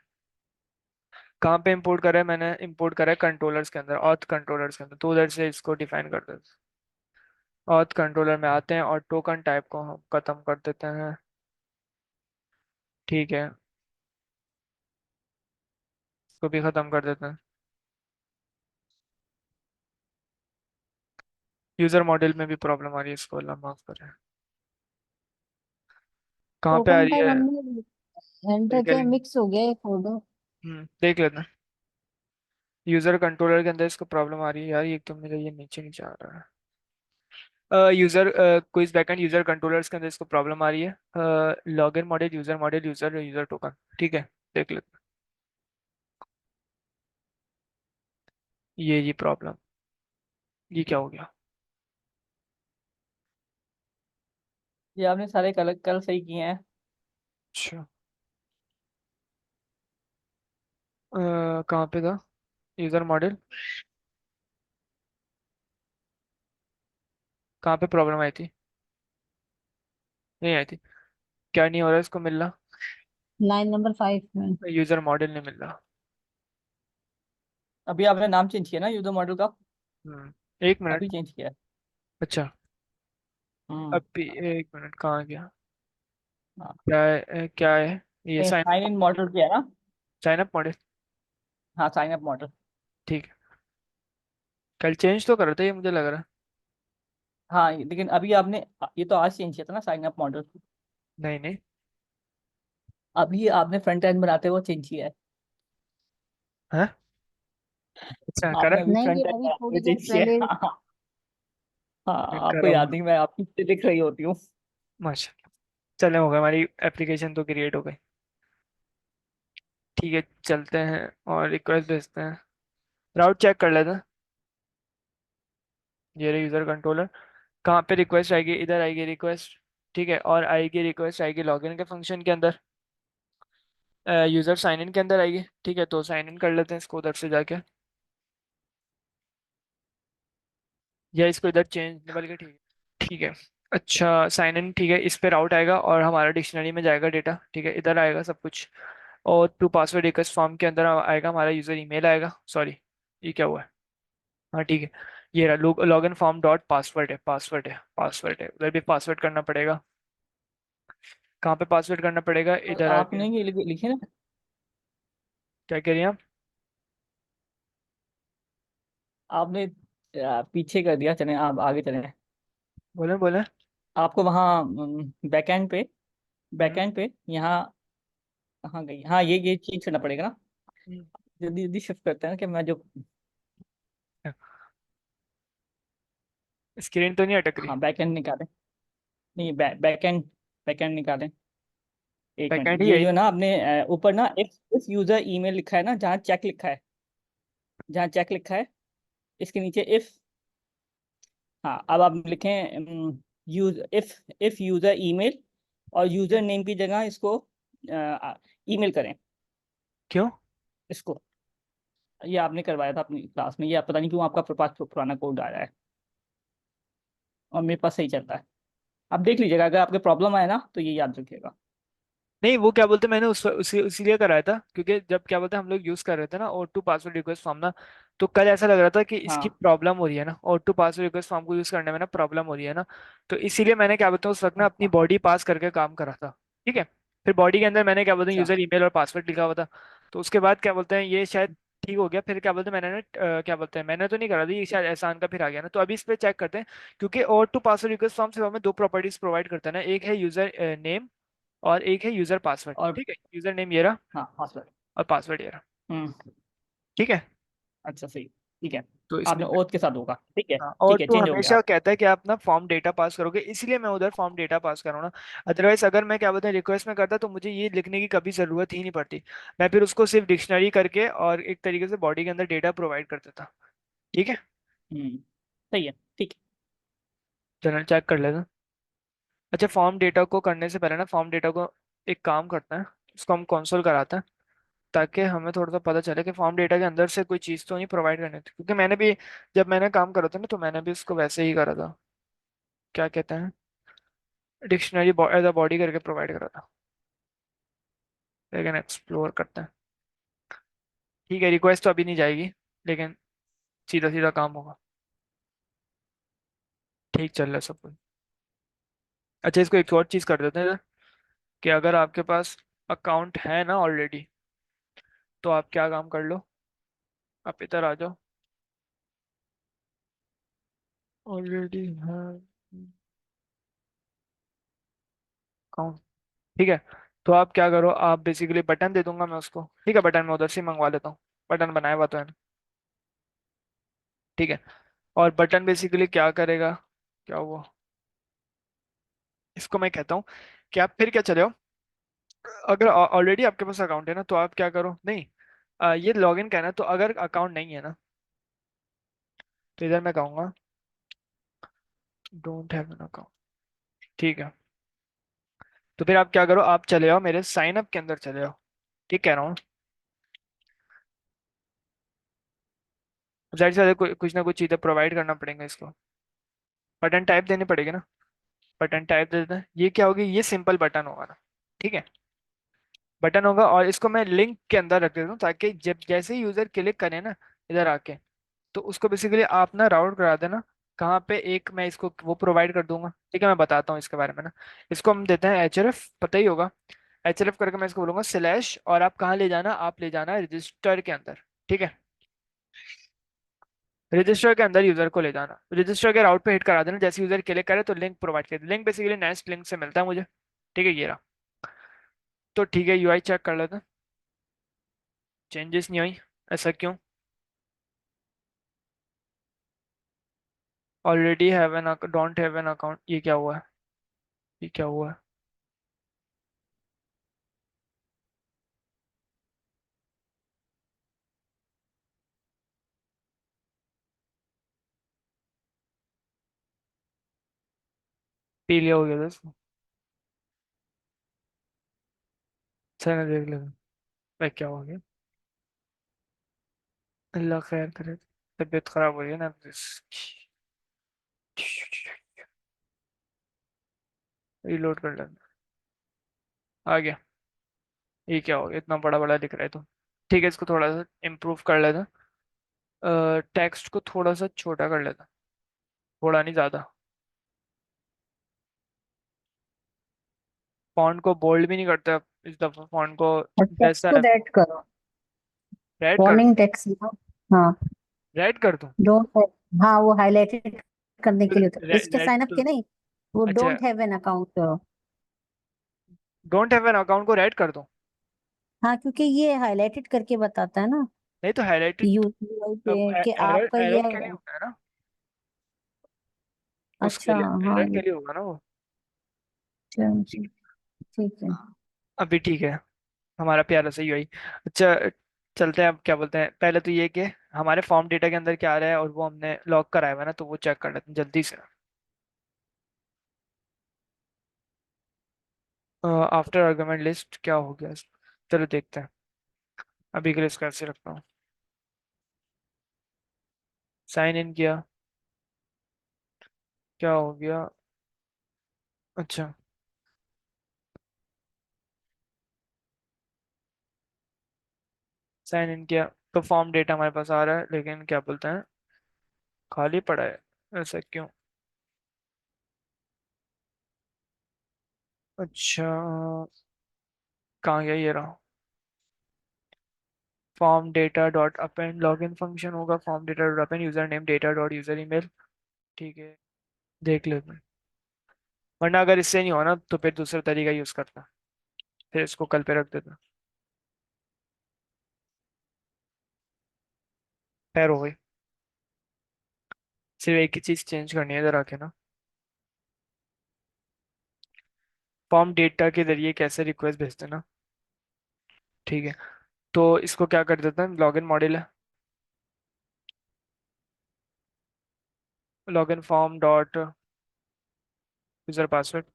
कहाँ पे इंपोर्ट करा है मैंने? इंपोर्ट करा है कंट्रोलर्स के अंदर, ऑथ कंट्रोलर्स के अंदर, तो उधर से इसको डिफाइन कर देते हैं। ऑथ कंट्रोलर में आते हैं और टोकन टाइप को हम खत्म कर देते हैं। ठीक है, इसको भी खत्म कर देते हैं। यूजर मॉडल में भी प्रॉब्लम आ रही है, इसको अल्लाह माफ करे। कहाँ पे आ टोकन रही टाइप है? हमने क्या एंटर कह किया, रही है? मिक्स हो गया ये कोड। देख लेते हैं। यूजर कंट्रोलर के अंदर इसको प्रॉब्लम आ रही है यार, ये तो मेरा ये नीचे नीचे आ रहा है। User quiz backend user controllers के अंदर इसको प्रॉब्लम आ रही है। Login model user user token. ठीक है, देख लेते हैं। ये प्रॉब्लम, ये क्या हो गया? ये आपने सारे कल कल सही किए हैं। अच्छा, कहाँ पे था यूजर मॉडल? कहाँ पे प्रॉब्लम आई थी? नहीं आई थी? क्या नहीं हो रहा है इसको मिल रहा? लाइन नंबर 5 में। यूजर मॉडल नहीं मिल रहा। अभी आपने नाम चेंज किया ना यूजर मॉडल का? एक मिनट। अभी चेंज किया है। अच्छा, हम्म। अभी एक मिनट, कहाँ गया? हाँ, क्या है क्या है? ये sign sign up, in model किया है ना? Sign up model. हाँ, साइन अप मॉडल। ठीक है, कल चेंज तो करा था ये मुझे लग रहा है। हाँ, लेकिन अभी आपने ये तो आज चेंज किया था ना साइन अप मॉडल? नहीं नहीं। अभी आपने फ्रंट एंड बनाते हुए चेंज किया है। हाँ, अच्छा करा। आपने अभी नहीं, ये फ्रंट एंड अभी बनाते हुए थोड़ी देर चेंज किया पहले। है। हाँ। हाँ, आपको करा याद हुआ। नहीं, मैं आपकी चीज़ें लिख रही होती हूँ। माशा, चले हो गए, हमारी एप्लीकेशन तो क्रिएट हो गई। ठीक है, चलते हैं और रिक्वेस्ट भेजते हैं। राउट चेक कर लेते हैं। ये रही यूजर कंट्रोलर। कहाँ पे रिक्वेस्ट आएगी? इधर आएगी रिक्वेस्ट। ठीक है, और आएगी रिक्वेस्ट आएगी लॉगिन के फंक्शन के अंदर, यूजर साइन इन के अंदर आएगी। ठीक है, तो साइन इन कर लेते हैं इसको उधर से जाके, या इसको इधर चेंज निकल के। ठीक है, ठीक है। अच्छा, साइन इन ठीक है, इस पे राउट आएगा और हमारा डिक्शनरी में जाएगा डेटा। ठीक है, इधर आएगा सब कुछ। और टू पासवर्ड रिक्वेस्ट फॉर्म के अंदर आएगा हमारा यूजर ईमेल आएगा। सॉरी, ये क्या हुआ है? हाँ ठीक है, ये रहा लॉगिन फॉर्म डॉट पासवर्ड है, पासवर्ड है, पासवर्ड है, उधर भी पासवर्ड करना पड़ेगा। कहाँ पे पासवर्ड करना पड़ेगा? और इधर आके। आपने ये लिखे ना? क्या कह रही हैं आप? आपने पीछे कर दिया, चले आप आगे चले। बोले बोले। आपको वहाँ बैकएंड पे, हम्म बैकएंड पे यहाँ कहाँ गई? हाँ, ये चेंज करना पड़ेगा ना। हम्म। जल्दी जल्दी शिफ्ट करते हैं कि मैं जो। स्क्रीन तो नहीं अटक रही? हाँ, बैकएंड निकालें। नहीं, बैकएंड, बैकएंड निकालें। एक मिनट, बैकएंड ही ये है। जो ना आपने ऊपर ना इफ यूजर ईमेल लिखा है ना, जहाँ चेक लिखा है, जहाँ चेक लिखा है, इसके नीचे इफ। हाँ, अब आप लिखें यूज इफ यूजर ईमेल, और यूजर नेम की जगह इसको ईमेल करें क्यों? इसको। ये आपने करवाया था अपनी क्लास में, ये आप पता नहीं क्यों आपका पास पुराना कोड आ रहा है और मेरे पास सही चलता है। आप देख लीजिएगा, अगर आपके प्रॉब्लम आए ना तो ये याद रखिएगा। नहीं, वो क्या बोलते, मैंने उसीलिए कराया था क्योंकि जब क्या बोलते हैं हम लोग यूज कर रहे थे ना और टू पासवर्ड रिक्वेस्ट फॉर्म ना, तो कल ऐसा लग रहा था कि इसकी हाँ। प्रॉब्लम हो रही है ना, और टू पासवर्ड रिक्वेस्ट फॉर्म को यूज करने में ना प्रॉब्लम हो रही है ना, तो इसीलिए मैंने क्या बोलते हैं उस वक्त ना अपनी हाँ, बॉडी पास करके काम करा था। ठीक है, फिर बॉडी के अंदर मैंने क्या बोलते हैं अच्छा। यूजर ईमेल और पासवर्ड लिखा हुआ था। तो उसके बाद क्या बोलते हैं ये शायद ठीक हो गया, फिर क्या बोलते हैं मैंने ना क्या बोलते हैं मैंने तो नहीं करा था ये, शायद एहसान का फिर आ गया ना, तो अभी इस पे चेक करते हैं। क्योंकि और टू पासवर्ड रिक्वेस्ट फॉर्म सिर्फ हमें दो प्रॉपर्टीज प्रोवाइड करता है ना, एक है यूजर नेम और एक है यूजर पासवर्ड। और ठीक है, यूजर नेम ये रहा हाँ, पासवर्ड। और पासवर्ड ये रहा। हम्म। ठीक है, अच्छा, सही। ठीक है। तो इसमें आपने ओथ के साथ होगा, ठीक है। हाँ, और ठीक है, टू चेंज हो गया हमेशा आप। कहता है कि आप ना फॉर्म डेटा पास करोगे, इसलिए मैं उधर फॉर्म डेटा पास कर रहा हूँ ना। अदरवाइज अगर मैं क्या बोलते हैं रिक्वेस्ट में करता तो मुझे ये लिखने की कभी जरूरत ही नहीं पड़ती। मैं फिर उसको सिर्फ डिक्शनरी करके और एक तरीके से बॉडी के अंदर डेटा प्रोवाइड कर देता। ठीक है, हम्म। सही है, ठीक चलो चेक कर लेते हैं। अच्छा, फॉर्म डेटा को करने से पहले ना फॉर्म डेटा को एक काम करते हैं, उसको हम कंसोल कराते हैं। ताकि हमें थोड़ा सा पता चले कि फॉर्म डेटा के अंदर से कोई चीज़ तो नहीं प्रोवाइड करनी थी, क्योंकि मैंने भी जब मैंने काम करा था ना तो मैंने भी उसको वैसे ही करा था, क्या कहते हैं, डिक्शनरी एज अ बॉडी करके प्रोवाइड करा था। लेकिन एक्सप्लोर करते हैं। ठीक है, रिक्वेस्ट तो अभी नहीं जाएगी, लेकिन सीधा सीधा काम होगा। ठीक चल रहा है सब कुछ। अच्छा, इसको एक और चीज़ कर देते हैं कि अगर आपके पास अकाउंट है ना ऑलरेडी, तो आप क्या काम कर लो, आप इधर आ जाओ। ऑलरेडी है अकाउंट, ठीक है। तो आप क्या करो, आप बेसिकली बटन दे दूंगा मैं उसको, ठीक है, बटन मैं उधर से ही मंगवा लेता हूँ। बटन बनाया हुआ तो है ना, ठीक है। और बटन बेसिकली क्या करेगा, क्या हुआ, इसको मैं कहता हूँ कि आप फिर क्या चले हो, अगर ऑलरेडी आपके पास अकाउंट है ना तो आप क्या करो, नहीं, ये लॉगिन कहना है, तो अगर अकाउंट नहीं है ना तो इधर मैं कहूँगा डोंट हैव एन अकाउंट, ठीक है। तो फिर आप क्या करो, आप चले जाओ मेरे साइन अप के अंदर चले जाओ, ठीक कह रहा हूँ। जाहिर सी बात है, कुछ ना कुछ चीज़ें प्रोवाइड करना पड़ेगा इसको, बटन टाइप देनी पड़ेगी ना। बटन टाइप दे देते हैं, ये क्या होगी, ये सिंपल बटन होगा ना, ठीक है। बटन होगा और इसको मैं लिंक के अंदर रख देता हूँ, ताकि जब जैसे ही यूजर क्लिक करे ना इधर आके, तो उसको बेसिकली आप ना राउट करा देना कहाँ पे, एक मैं इसको वो प्रोवाइड कर दूंगा, ठीक है। मैं बताता हूँ इसके बारे में ना, इसको हम देते हैं href, पता ही होगा। href करके मैं इसको बोलूंगा स्लैश, और आप कहाँ ले जाना, आप ले जाना रजिस्टर के अंदर, ठीक है। रजिस्टर के अंदर यूजर को ले जाना, रजिस्टर के राउट पे हिट करा देना, जैसे यूजर क्लिक करे तो लिंक प्रोवाइड कर, लिंक बेसिकली नेक्स्ट लिंक से मिलता है मुझे, ठीक है, ये रहा। तो ठीक है, यूआई चेक कर लेते हैं, चेंजेस नहीं हुई, ऐसा क्यों, already have an, don't have an account, ये क्या हुआ है, ये क्या हुआ है, पी लिया हो गया था इसको, चलो देख लेते हैं भाई क्या हो गया। अल्लाह खैर करे, तबीयत खराब हो रही है ना रीलोड कर लेते, आ गया। ये क्या हो गया, इतना बड़ा बड़ा दिख रहा है तो, ठीक है, इसको थोड़ा सा इम्प्रूव कर लेते हैं, टेक्स्ट को थोड़ा सा छोटा कर लेते हैं, थोड़ा नहीं ज़्यादा। फॉन्ट को बोल्ड भी नहीं करते अब इस दफ़ा, फॉन्ट को और टेक्स्ट जैसा को है रेड करो, रेड कर दूं, वार्निंग टेक्स्ट ना। हाँ, रेड कर दूं, डोंट, हाँ वो हाईलाइटेड करने के लिए होता है, इसके रेड साइन अप तो, के नहीं, वो अच्छा, डोंट हैव एन अकाउंट करो। डोंट हैव एन अकाउंट को रेड कर दूं। हाँ, क्योंकि ये हाईलाइटेड करके बताता है ना नहीं तो हाईलाइटेड, यूआई अब पे कि एरर आपका ये, एरर के लिए होता है ना, उसके अच्छा लिए हाँ एरर के लिए होगा ना वो। चलो, ठीक ठीक है। है, अभी ठीक है, हमारा प्यारा सही हुई। अच्छा, चलते हैं, अब क्या बोलते हैं, पहले तो ये कि हमारे फॉर्म डेटा के अंदर क्या आ रहा है, और वो हमने लॉक कराया हुआ है ना, तो वो चेक कर लेते हैं जल्दी से। आफ्टर आर्गुमेंट लिस्ट क्या हो गया चलो देखते हैं, अभी के लिए इसको ऐसे रखता हूँ। साइन इन किया, क्या हो गया, अच्छा, साइन इन किया, तो फॉर्म डेटा हमारे पास आ रहा है, लेकिन क्या बोलते हैं, खाली पड़ा है, ऐसा क्यों, अच्छा, कहाँ गया, ये रहा। Form data dot append login function होगा, form data dot append user name data dot user email, ठीक है, देख लेते हैं। वरना अगर इससे नहीं होना तो फिर दूसरा तरीका यूज करता, फिर इसको कल पे रख देता। खैर हो गई, सिर्फ एक ही चीज चेंज करनी है इधर आके ना, फॉर्म डेटा के जरिए कैसे रिक्वेस्ट भेजते हैं ना, ठीक है। तो इसको क्या कर देते हैं, लॉगिन मॉड्यूल है, login form dot user password,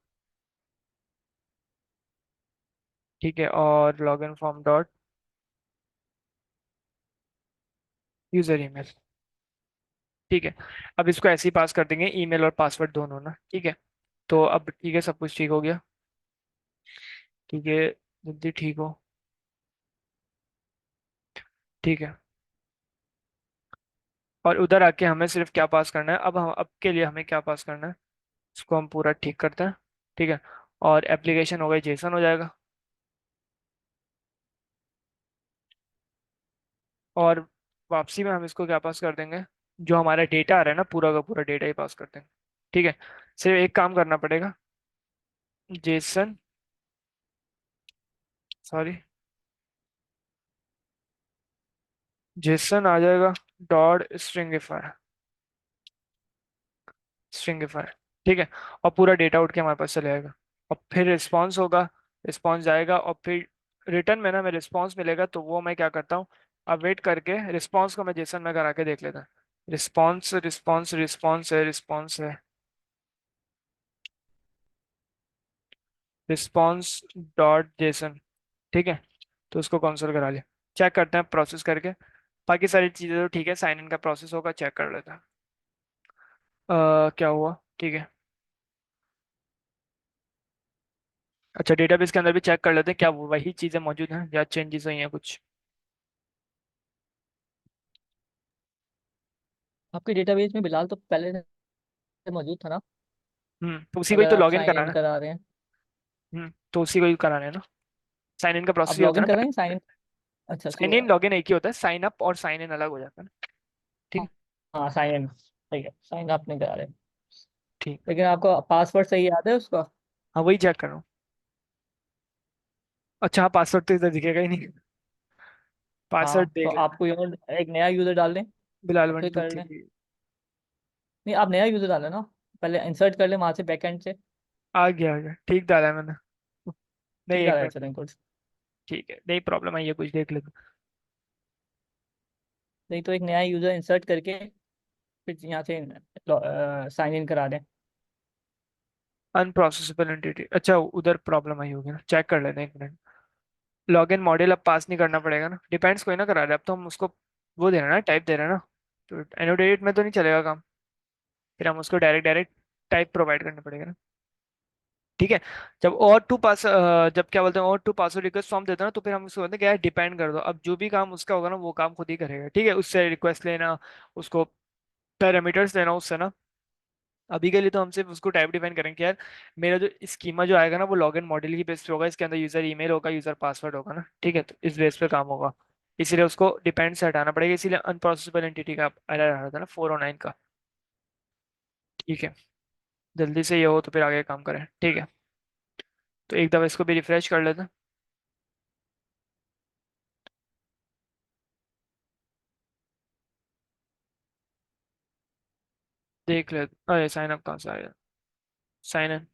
ठीक है, और login form dot user email. ठीक है, अब इसको ऐसे ही पास कर देंगे, ईमेल और पासवर्ड दोनों ना। ठीक है, तो अब ठीक है, सब कुछ ठीक हो गया। ठीक है, जल्दी ठीक हो। ठीक है, और उधर आके हमें सिर्फ क्या पास करना है, अब के लिए हमें क्या पास करना है, इसको हम पूरा ठीक करते हैं। ठीक है, और एप्लीकेशन हो गई, जेसन हो जाएगा। और वापसी में हम इसको क्या पास कर देंगे, जो हमारा डेटा आ रहा है ना, पूरा का पूरा डेटा ही पास कर देंगे। ठीक है, सिर्फ एक काम करना पड़ेगा, जेसन, सॉरी, जेसन आ जाएगा डॉट स्ट्रिंगिफाई, स्ट्रिंगिफाई। ठीक है, और पूरा डेटा उठ के हमारे पास चले आएगा। और फिर रिस्पॉन्स होगा, रिस्पॉन्स जाएगा, और फिर रिटर्न में ना मैं रिस्पॉन्स मिलेगा, तो वो मैं क्या करता हूँ, अब वेट करके रिस्पॉन्स को मैं जेसन में करा के देख लेता हूँ। रिस्पॉन्स रिस्पॉन्स रिस्पॉन्स है, रिस्पॉन्स है, रिस्पॉन्स डॉट जेसन। ठीक है, तो उसको कंसोल करा लिया। चेक करते हैं प्रोसेस करके, बाकी सारी चीज़ें तो ठीक है, साइन इन का प्रोसेस होगा, चेक कर लेते हैं। क्या हुआ, ठीक है। अच्छा, डेटाबेस के अंदर भी चेक कर लेते हैं, क्या वो वही चीज़ें मौजूद हैं या चेंजेस हुई हैं कुछ। आपके डेटाबेस में बिलाल तो पहले से मौजूद था ना, तो उसी को ही अगर तो आप लॉग इन साइन इन कराना है। करा रहे हैं। तो उसी को ही कराना है ना, साइन इन का प्रोसेस आप ही होता लॉग है इन ना कर रहे हैं, साइन पहले। इन। अच्छा साइन इन तो लॉग इन एक ही होता है, साइन अप और साइन इन अलग हो जाता है ना। ठीक है। हाँ, साइन इन ठीक है, साइन आपने करा रहे हैं। ठीक। लेकिन आपको पासवर्ड सही याद है उसका? हाँ, वही चेक कर रहा हूँ। अच्छा हाँ, पासवर्ड तो इधर दिखेगा ही नहीं, पासवर्ड हाँ, तो देख आप लेना। कोई और एक नया यूज़र डाल दें बिलाल और वन फिर टू कर लें। थ्री नहीं, आप नया यूज़र डालें ना, पहले इंसर्ट कर लें वहाँ से बैकएंड से। आ गया, ठीक डाला है मैंने। नहीं, ठीक एक डाला है, मिनट। चलें कुछ। ठीक है, नहीं प्रॉब्लम है, ये कुछ देख लेते। नहीं तो एक नया यूज़र इंसर्ट करके फिर यहाँ से साइन इन करा दें। अनप्रोसेसेबल एंटिटी, अच्छा उधर प्रॉब्लम आई होगी ना, चेक कर लेते हैं, एक मिनट। लॉगिन मॉड्यूल अब पास नहीं करना पड़ेगा ना, डिपेंड्स कोई ना करा रहे, अब तो हम उसको वो दे रहे हैं ना, टाइप दे रहे हैं ना, तो एनोटेट में तो नहीं चलेगा काम, फिर हम उसको डायरेक्ट डायरेक्ट टाइप प्रोवाइड करना पड़ेगा ना। ठीक है, जब और टू पास जब क्या बोलते हैं, और टू पासवर्ड रिक्वेस्ट फॉर्म देते हैं ना, तो फिर हम उसको बोलते हैं क्या, डिपेंड कर दो, अब जो भी काम उसका होगा ना वो काम खुद ही करेगा। ठीक है, उससे रिक्वेस्ट लेना, उसको पैरामीटर्स देना उससे ना। अभी के लिए तो हम सिर्फ उसको टाइप डिफाइन करेंगे कि यार मेरा जो स्कीमा जो आएगा ना, वो लॉगिन मॉड्यूल की बेस पे होगा, इसके अंदर यूजर ईमेल होगा, यूजर पासवर्ड होगा ना। ठीक है, तो इस बेस पे काम होगा, इसीलिए उसको डिपेंड से हटाना पड़ेगा, इसीलिए अनप्रोसेसेबल एंटिटी का एरर आ रहा था ना 409 का। ठीक है, जल्दी से ये हो तो फिर आगे काम करें। ठीक है, तो एक दफ़ा इसको भी रिफ्रेश कर लेते हैं, देख लेते। अरे साइन अप कहाँ से आया, साइन इन,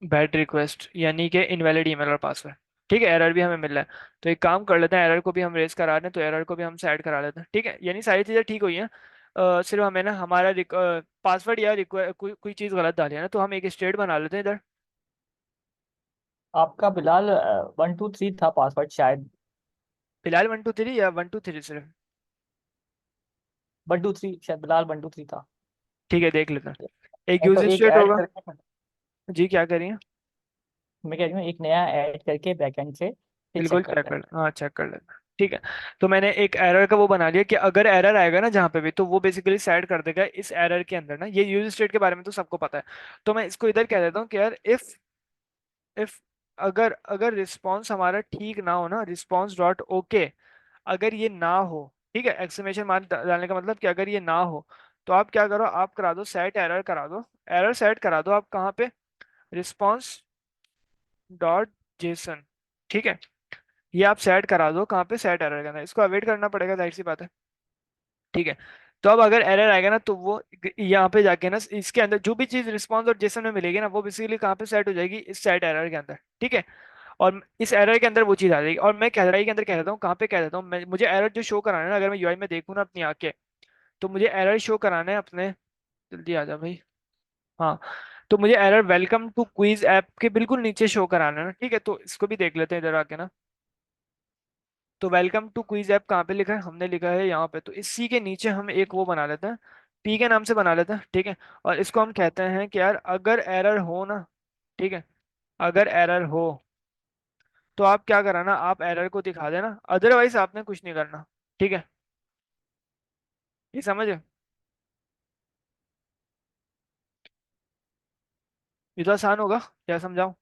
बैड रिक्वेस्ट यानी कि इनवैलिड ईमेल और पासवर्ड। ठीक है, एरर भी हमें मिल रहा है, तो एक काम कर लेते हैं, एरर को भी हम रेज करा रहे हैं, तो एरर को भी हमसे ऐड करा लेते हैं। ठीक है, यानी सारी चीज़ें ठीक हुई हैं, सिर्फ हमें ना हमारा पासवर्ड या कोई चीज़ गलत डाली है ना, तो हम एक स्टेट बना लेते हैं इधर। आपका बिलाल 123 था पासवर्ड शायद। फिलहाल 123 या 123 सिर्फ। 123 शायद, बिलाल 123 था। ठीक है, देख लेते हैं, एक नहीं तो यूज एक स्टेट ऐड होगा। करके, जी क्या करिए, मैं कह रही हूँ एक नया ऐड करके बैकएंड से फिर बिल्कुल चेक चेक करते हैं। कर, हाँ चेक कर लेते हैं। ठीक है, तो मैंने एक एरर का वो बना लिया कि अगर एरर आएगा ना जहाँ पे भी, तो वो बेसिकली सेट कर देगा इस एरर के अंदर ना, ये यूज स्टेट के बारे में तो सबको पता है, तो मैं इसको इधर कह देता हूँ कि यार इफ अगर अगर रिस्पॉन्स हमारा ठीक ना हो ना, रिस्पॉन्स डॉट ओके, अगर ये ना हो, ठीक है, एक्सक्लेमेशन मार्क डालने का मतलब कि अगर ये ना हो, तो आप क्या करो, आप करा दो सेट एरर, करा दो एरर, सेट करा दो आप कहाँ पे, रिस्पॉन्स डॉट जेसन। ठीक है, ये आप सेट करा दो कहाँ पे, सेट एरर करना, इसको अवेट करना पड़ेगा, जाहिर सी बात है। ठीक है, तो अब अगर एरर आएगा ना, तो वो यहाँ पे जाके ना इसके अंदर जो भी चीज रिस्पॉन्स और जेसन में मिलेगी ना, वो बेसिकली कहाँ पे सेट हो जाएगी, इस सेट एरर के अंदर। ठीक है, और इस एरर के अंदर वो चीज आ जाएगी, और मैं कैटेगरी के अंदर कह देता हूँ, कहाँ पे कह देता हूँ मैं, मुझे एरर जो शो कराना है ना, अगर मैं यूआई में देखूँ ना अपनी आंखें, तो मुझे एरर शो कराना है अपने, जल्दी आ जा भाई। हाँ, तो मुझे error welcome to quiz app के बिल्कुल नीचे शो कराना है ना। ठीक है, तो इसको भी देख लेते हैं इधर आके ना, तो वेलकम टू क्विज ऐप कहाँ पे लिखा है? हमने लिखा है यहाँ पे। तो इसी के नीचे हम एक वो बना लेते हैं, पी के नाम से बना लेते हैं, ठीक है। और इसको हम कहते हैं कि यार अगर एरर हो ना, ठीक है, अगर एरर हो तो आप क्या कराना, आप एरर को दिखा देना, अदरवाइज आपने कुछ नहीं करना, ठीक है। ये समझे? ये तो आसान होगा, क्या समझाऊं?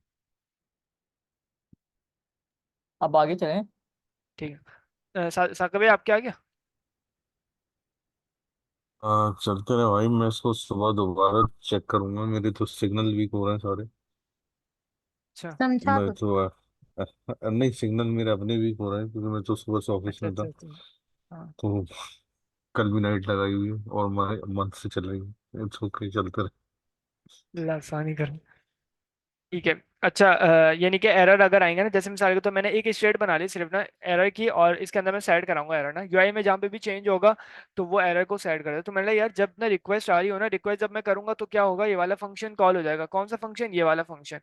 अब आगे चलें। ठीक है। साकिब भाई आपके आ गया? चलते रहे भाई, मैं इसको सुबह दोबारा चेक करूंगा, मेरे तो सिग्नल वीक हो रहे हैं सारे। अच्छा समझा मैं तो। तो नहीं, सिग्नल मेरे अपने वीक हो रहे हैं क्योंकि मैं तो सुबह से ऑफिस अच्छा में अच्छा था। अच्छा। हाँ, तो कल भी नाइट लगाई हुई है और मैं मंथ से चल रही है, इट्स ओके, चलते रहे। आसानी कर। ठीक है। अच्छा, यानी कि एरर अगर आएंगे ना, जैसे मिसाल के तो मैंने एक स्टेट बना ली सिर्फ ना एरर की, और इसके अंदर मैं सेट कराऊंगा एरर ना, यूआई में जहाँ पे भी चेंज होगा तो वो एरर को सेट कर दे। तो मैंने यार जब ना रिक्वेस्ट आ रही हो ना, रिक्वेस्ट जब मैं करूंगा तो क्या होगा, ये वाला फंक्शन कॉल हो जाएगा। कौन सा फंक्शन? ये वाला फंक्शन,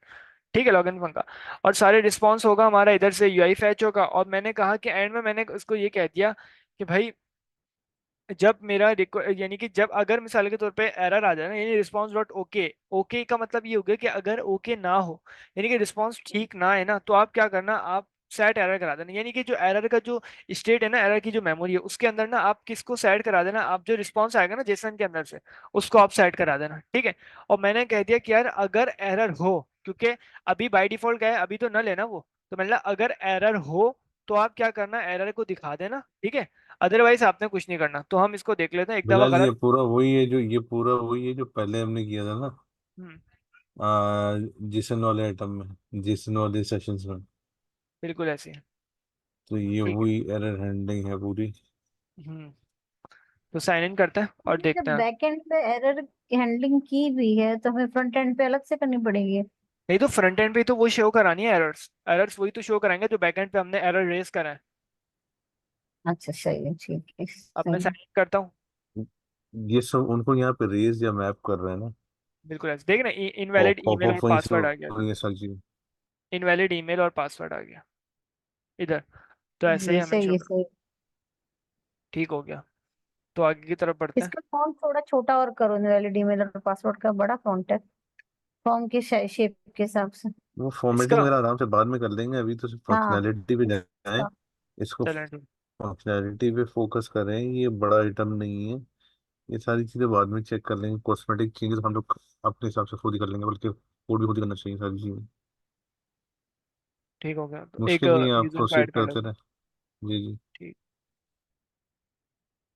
ठीक है, लॉगिन फंक्शन का। और सारे रिस्पॉन्स होगा हमारा इधर से, यूआई फैच होगा। और मैंने कहा कि एंड में मैंने उसको ये कह दिया कि भाई जब मेरा यानी कि जब अगर मिसाल के तौर पे एरर आ जाए ना, यानी रिस्पॉन्स डॉट ओके, ओके का मतलब ये हो गया कि अगर ओके ना हो, यानी कि रिस्पॉन्स ठीक ना है ना, तो आप क्या करना, आप सेट एरर करा देना। यानी कि जो एरर का जो स्टेट है ना, एरर की जो मेमोरी है उसके अंदर ना आप किसको सेट करा देना, आप जो रिस्पॉन्स आएगा ना जेसन के अंदर से, उसको आप सेट करा देना, ठीक है। और मैंने कह दिया कि यार अगर एरर हो, क्योंकि अभी बाय डिफॉल्ट क्या है, अभी तो न लेना वो, तो मतलब अगर एरर हो तो आप क्या करना, एरर को दिखा देना, ठीक है, अदरवाइज आपने कुछ नहीं करना। तो हम इसको देख लेते हैं एक दफा बिलाल, करा। ये पूरा वही है जो पहले हमने किया था ना, हम्म। जेसन वाले आइटम में, जेसन वाले सेशंस में। बिल्कुल ऐसे ही है। तो ये ठीक है। वही एरर हैंडलिंग है पूरी। हम्म। तो साइन इन करते हैं और हमने देखते जब हैं। बैक एंड पे एरर हैंडलिंग की भी है तो हमें फ्रंट एंड पे अलग से करनी पड़ेगी। नहीं तो फ्रंट एंड पे तो वो शो करानी है एरर्स, एरर्स वही तो शो कराएंगे जो बैक एंड पे हमने एरर रेस करा है। अच्छा सही है, ठीक है, अब मैं सही है। साइन इन करता हूँ। ये सब उनको यहाँ पे रेज या मैप कर रहे हैं ना। बिल्कुल ऐसे देख ना, पॉप इनवैलिड पॉप ईमेल और अप वहीं से पासवर्ड हो आ गया, रही है सारी चीजें। इनवैलिड ईमेल और पासवर्ड आ गया इधर। तो ऐसे ही ये हमें सही शो है, कर, सही। ठीक हो गया। तो आगे की तरफ बढ़ते हैं। इसका फॉन्ट थोड़ा छोटा और करो, वैलिड ईमेल और पासवर्ड का बड़ा फॉन्ट है फॉर्म के शेप के हिसाब से। वो फॉर्मेटिंग इसका, वगैरह आराम से बाद में कर लेंगे, अभी तो सिर्फ हाँ। फंक्शनैलिटी पे जाएं। हाँ, इसको चलें ठीक। फंक्शनैलिटी पे फोकस करें, ये बड़ा आइटम नहीं है। ये सारी चीजें बाद में चेक कर लेंगे, कॉस्मेटिक चेंजेस हम लोग अपने हिसाब से खुद ही कर लेंगे, बल्कि कोड भी खुद ही करना चाहिए सारी चीजें। ठीक हो गया, तो एक मुश्किल नहीं है, आप यूजर को प्रोसीड ऐड कर करते लेते हैं। रहे। जी जी। ठीक,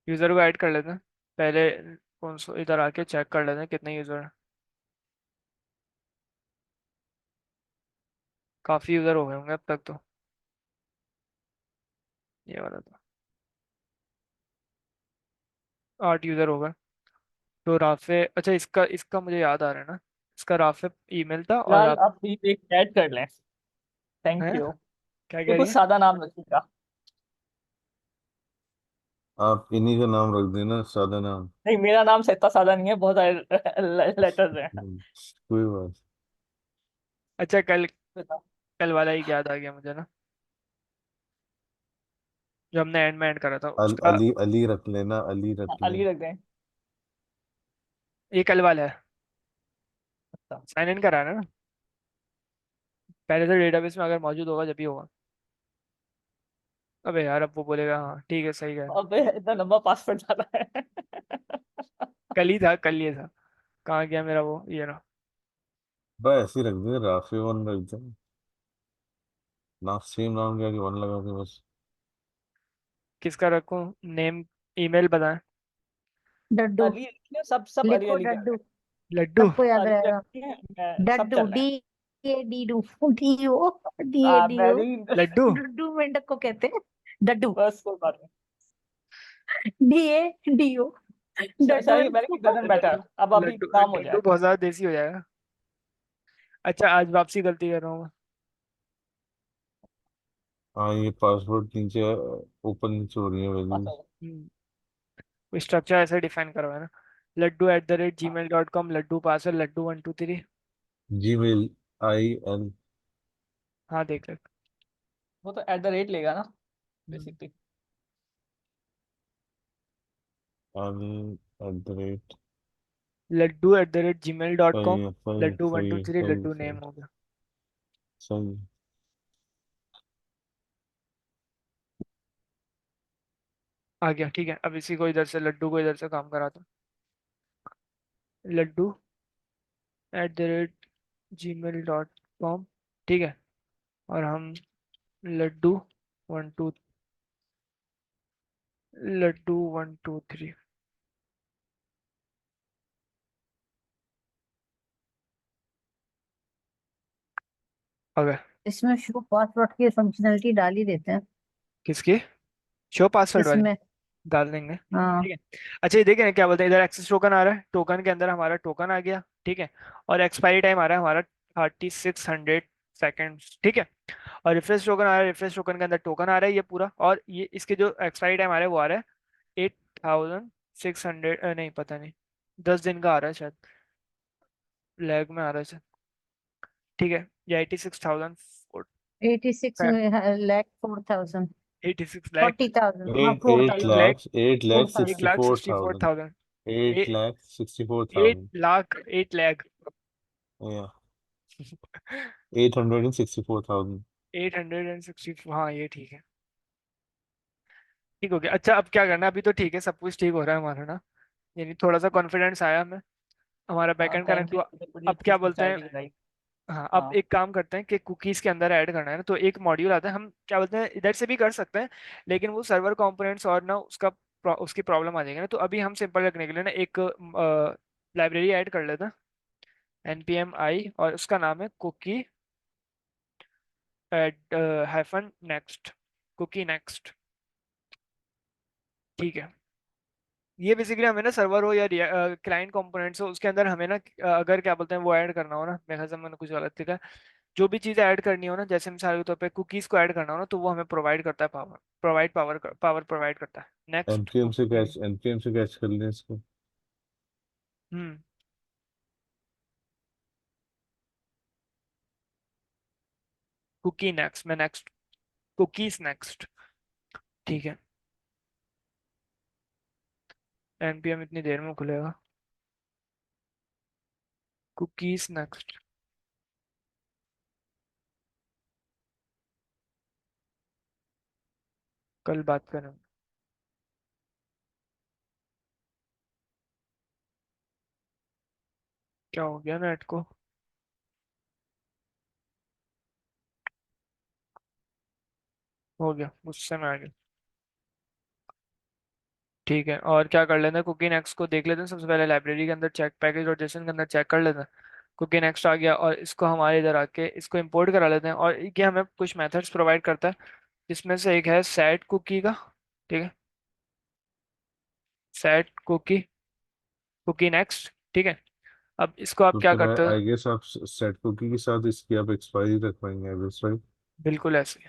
यूजर को ऐड कर लेते हैं पहले। कौन सा, इधर आके चेक कर लेते हैं कितने यूजर हैं। काफी यूजर हो गए होंगे अब तक तो। ये वाला था, 8 यूजर हो गए। तो राफे, अच्छा इसका इसका मुझे याद आ रहा है ना, इसका राफे ईमेल था और फिलहाल आप आप प्लीज एक ऐड कर लें। थैंक हैं, यू। क्या तो कह रही कुछ है? सादा नाम रखिएगा। आप इन्हीं का नाम रख देना, सादा नाम। नहीं, मेरा नाम से इतना सादा नहीं है, बहुत सारे लेटर्स हैं। कोई बात। अच्छा, कल बताओ। कल वाला ही याद आ गया मुझे ना, जो हमने एंड में एंड करा था उसका। अली अली रख लेना, अली हाँ, रख लें। अलग रख दें। ये कल वाला है, अच्छा। साइन इन करा है ना, पहले से डेटाबेस में अगर मौजूद होगा जब भी होगा। अबे यार अब वो बोलेगा हाँ ठीक है सही है। अबे इतना लंबा पासवर्ड जाता है। कल ही था, कल ये था, कहाँ गया मेरा वो, ये रहा। बस ऐसे ही रख दें, राफे वन रख दें। ना सेम नाम क्या कि वन लगा के बस। किसका रखूँ नेम, ईमेल बताएं। डड्डू। अली लिखिए, सब सब अली लिखो अली कर डड्डू, रहे लड्डू। सबको याद हैं। अली रहेगा। रखिए, सब डड्डू, चल रहे डी हैं। ए डी डू, डी ओ, डी ए डी ओ। वेरी। लड्डू। डड्डू मेंढक को कहते हैं डड्डू। बस कोई बात नहीं। डी ए डी ओ, डड्डू सही, मेंढक वेरी को डजंट लड्डू, मैटर, अब अभी लड्डू काम हो लड्डू जाएगा। बहुत ज्यादा देसी हो जाएगा। अच्छा आज वापसी गलती कर रहा हूँ मैं। हाँ, ये पासवर्ड नीचे ऊपर नीचे हो रही है वैल्यूज। अच्छा। स्ट्रक्चर ऐसे डिफाइन करवाना, Laddu@gmail.com, Laddu password Laddu123। Gmail I L. हाँ देख ले। वो तो एट द रेट लेगा ना। बेसिकली। @, laddu@gmail.com। सही सही लड्डू वन टू सही थ्री सही लड्डू सही नेम हो गया। सही। आ गया, ठीक है। अब इसी को इधर से, लड्डू को इधर से काम कराता हूँ। laddu@gmail.com, ठीक है। और हम लड्डू वन टू लड्डू 1 2 3। अगर इसमें शो पासवर्ड की फंक्शनलिटी डाल ही देते हैं किसकी, शो पासवर्ड वाली इसमें। डाल देंगे, हाँ। ठीक है। अच्छा ये देखें ना क्या बोलते हैं, इधर एक्सेस टोकन आ रहा है, टोकन के अंदर हमारा टोकन आ गया, ठीक है। और एक्सपायरी टाइम आ रहा है हमारा 3600 सेकेंड्स, ठीक है। और रिफ्रेश टोकन आ रहा है, रिफ्रेश टोकन के अंदर टोकन आ रहा है ये पूरा, और ये इसके जो एक्सपायरी टाइम आ रहा है वो आ रहा है 8600, नहीं पता नहीं, 10 दिन का आ रहा है शायद, लैग में आ रहा है शायद, ठीक है। ये 86,000, 86 लाख 4,000, 86 लाख, 40,000, हाँ eight eight 4,000, lakh lakh, eight lakh 1 सिक्सटी4,000। Lakh four sixty four thousand thousand 8,64,000 या 864,000। 860, हाँ ये ठीक है, ठीक हो गया। अच्छा अब क्या करना है, अभी तो ठीक है, सब कुछ ठीक हो रहा है हमारा ना, यानी थोड़ा सा कॉन्फिडेंस आया हमें, हमारा हाँ, बैकएंड टाइम कनेक्ट पे हुआ। बड़ी अब अच्छी क्या बोलते हैं, फंक्शनलिटी बताई। हाँ अब हाँ एक काम करते हैं कि कुकीज़ के अंदर ऐड करना है ना, तो एक मॉड्यूल आता है, हम क्या बोलते हैं इधर से भी कर सकते हैं, लेकिन वो सर्वर कंपोनेंट्स और ना उसका उसकी प्रॉब्लम आ जाएगी ना, तो अभी हम सिंपल रखने के लिए ना एक लाइब्रेरी ऐड कर लेते हैं, npm i, और उसका नाम है cookie at hyphen next, cookie next, ठीक है। ये बेसिकली हमें ना सर्वर हो या क्लाइंट कंपोनेंट्स हो, उसके अंदर हमें ना अगर क्या बोलते हैं वो ऐड करना हो ना, मेरे ख्याल से मैंने कुछ गलत लिखा है, जो भी चीज़ें ऐड करनी हो ना, जैसे मिसाल के तौर पे कुकीज़ को ऐड करना हो ना, तो वो हमें प्रोवाइड करता है, पावर प्रोवाइड करता है, नेक्स्ट कुकी। एनपीएम से कैच कर लें इसको। हम्म कुकी नेक्स्ट में नेक्स्ट, कुकीज नेक्स्ट, ठीक है। npm इतनी देर में खुलेगा, कुकीज नेक्स्ट, कल बात करें। क्या हो गया नेट को, हो गया, गुस्से में आ गया, ठीक है। और क्या कर लेते हैं, कुकी नेक्स्ट को देख लेते हैं, सबसे पहले लाइब्रेरी के अंदर चेक, पैकेज और जेसन के अंदर चेक कर लेते हैं। कुकी नेक्स्ट आ गया, और इसको हमारे इधर आके इसको इंपोर्ट करा लेते हैं, और ये हमें कुछ मेथड्स प्रोवाइड करता है, जिसमें से एक है सेट कुकी का, ठीक है, सेट कुकी, कुकी नेक्स्ट, ठीक है। अब इसको आप तो क्या फिर करते हो, आई गेस आप सेट कुकी के साथ इसकी आप एक्सपायरी रखवाएंगे, आई गेस, राइट? बिल्कुल ऐसे ही।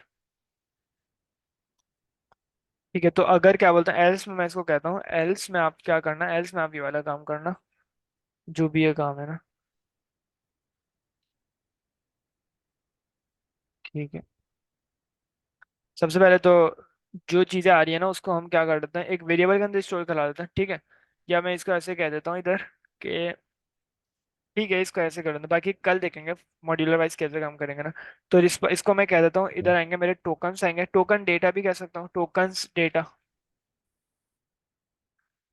ठीक है, तो अगर क्या बोलते हैं एल्स में, मैं इसको कहता हूँ एल्स में, आप क्या करना, एल्स में आप ये वाला काम करना, जो भी ये काम है ना, ठीक है। सबसे पहले तो जो चीज़ें आ रही है ना, उसको हम क्या कर देते हैं, एक वेरिएबल के अंदर स्टोर करा देते हैं, ठीक है। या मैं इसको ऐसे कह देता हूँ इधर कि, ठीक है इसको ऐसे कर देते हैं, बाकी कल देखेंगे मॉड्यूलर वाइज कैसे काम करेंगे ना। तो इसको मैं कह देता हूँ, इधर आएंगे मेरे टोकन्स आएंगे, टोकन डेटा भी कह सकता हूँ, टोकन्स डेटा,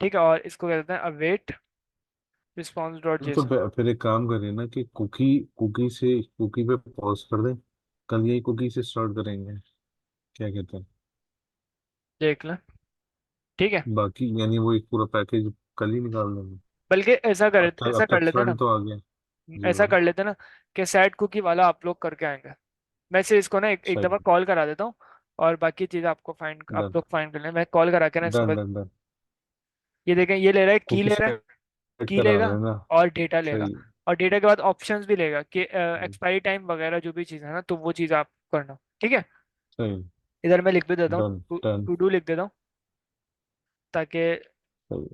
ठीक है। और इसको कह देते हैं अवेट रिस्पॉन्स डॉट तो जेसन। फिर एक काम करिए ना कि कुकी कुकी पे पॉज कर दें, कल यही कुकी से स्टार्ट करेंगे, क्या कहते हैं? देख लें, ठीक है। बाकी यानी वो एक पूरा पैकेज कल ही निकाल देंगे। बल्कि अब ऐसा कर तक लेते हैं ना, फ्रंट तो आ गया। जी ऐसा बोलो। कर लेते हैं ना कि सैट कुकी वाला आप लोग करके आएंगे, मैं सिर्फ इसको ना एक सही। दफ़ा कॉल करा देता हूँ, और बाकी चीज़ आप डन लोग फाइंड कर लें, मैं कॉल करा के ना इसको डन बस, डन डन। ये देखें ये ले रहा है, की कुकी ले रहा है, सेट की करा लेगा, लेना। और डेटा लेगा, सही। और डेटा के बाद ऑप्शंस भी लेगा कि एक्सपायरी टाइम वगैरह जो भी चीज़ है ना, तो वो चीज़ आप करना, ठीक है। सही। इधर मैं लिख भी देता हूँ, डन डन। टू डू लिख देता हूँ, ताकि, सही।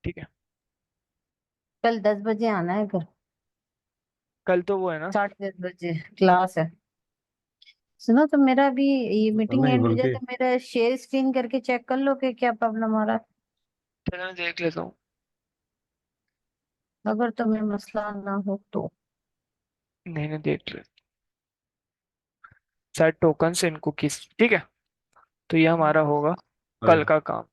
ठीक है। कल 10 बजे आना है घर। कल तो वो है ना। 10:30 बजे क्लास है। सुनो, तो मेरा भी ये मीटिंग नहीं एंड हो जाए बल्कि तो मेरा शेयर स्क्रीन करके चेक कर लो कि क्या प्रॉब्लम आ रहा है। चलो मैं देख लेता हूँ। अगर तुम्हें मसला ना हो तो। नहीं नहीं, देख ले। सेट टोकन्स इन कुकीज, ठीक है। तो ये हमारा होगा कल राइट। का काम।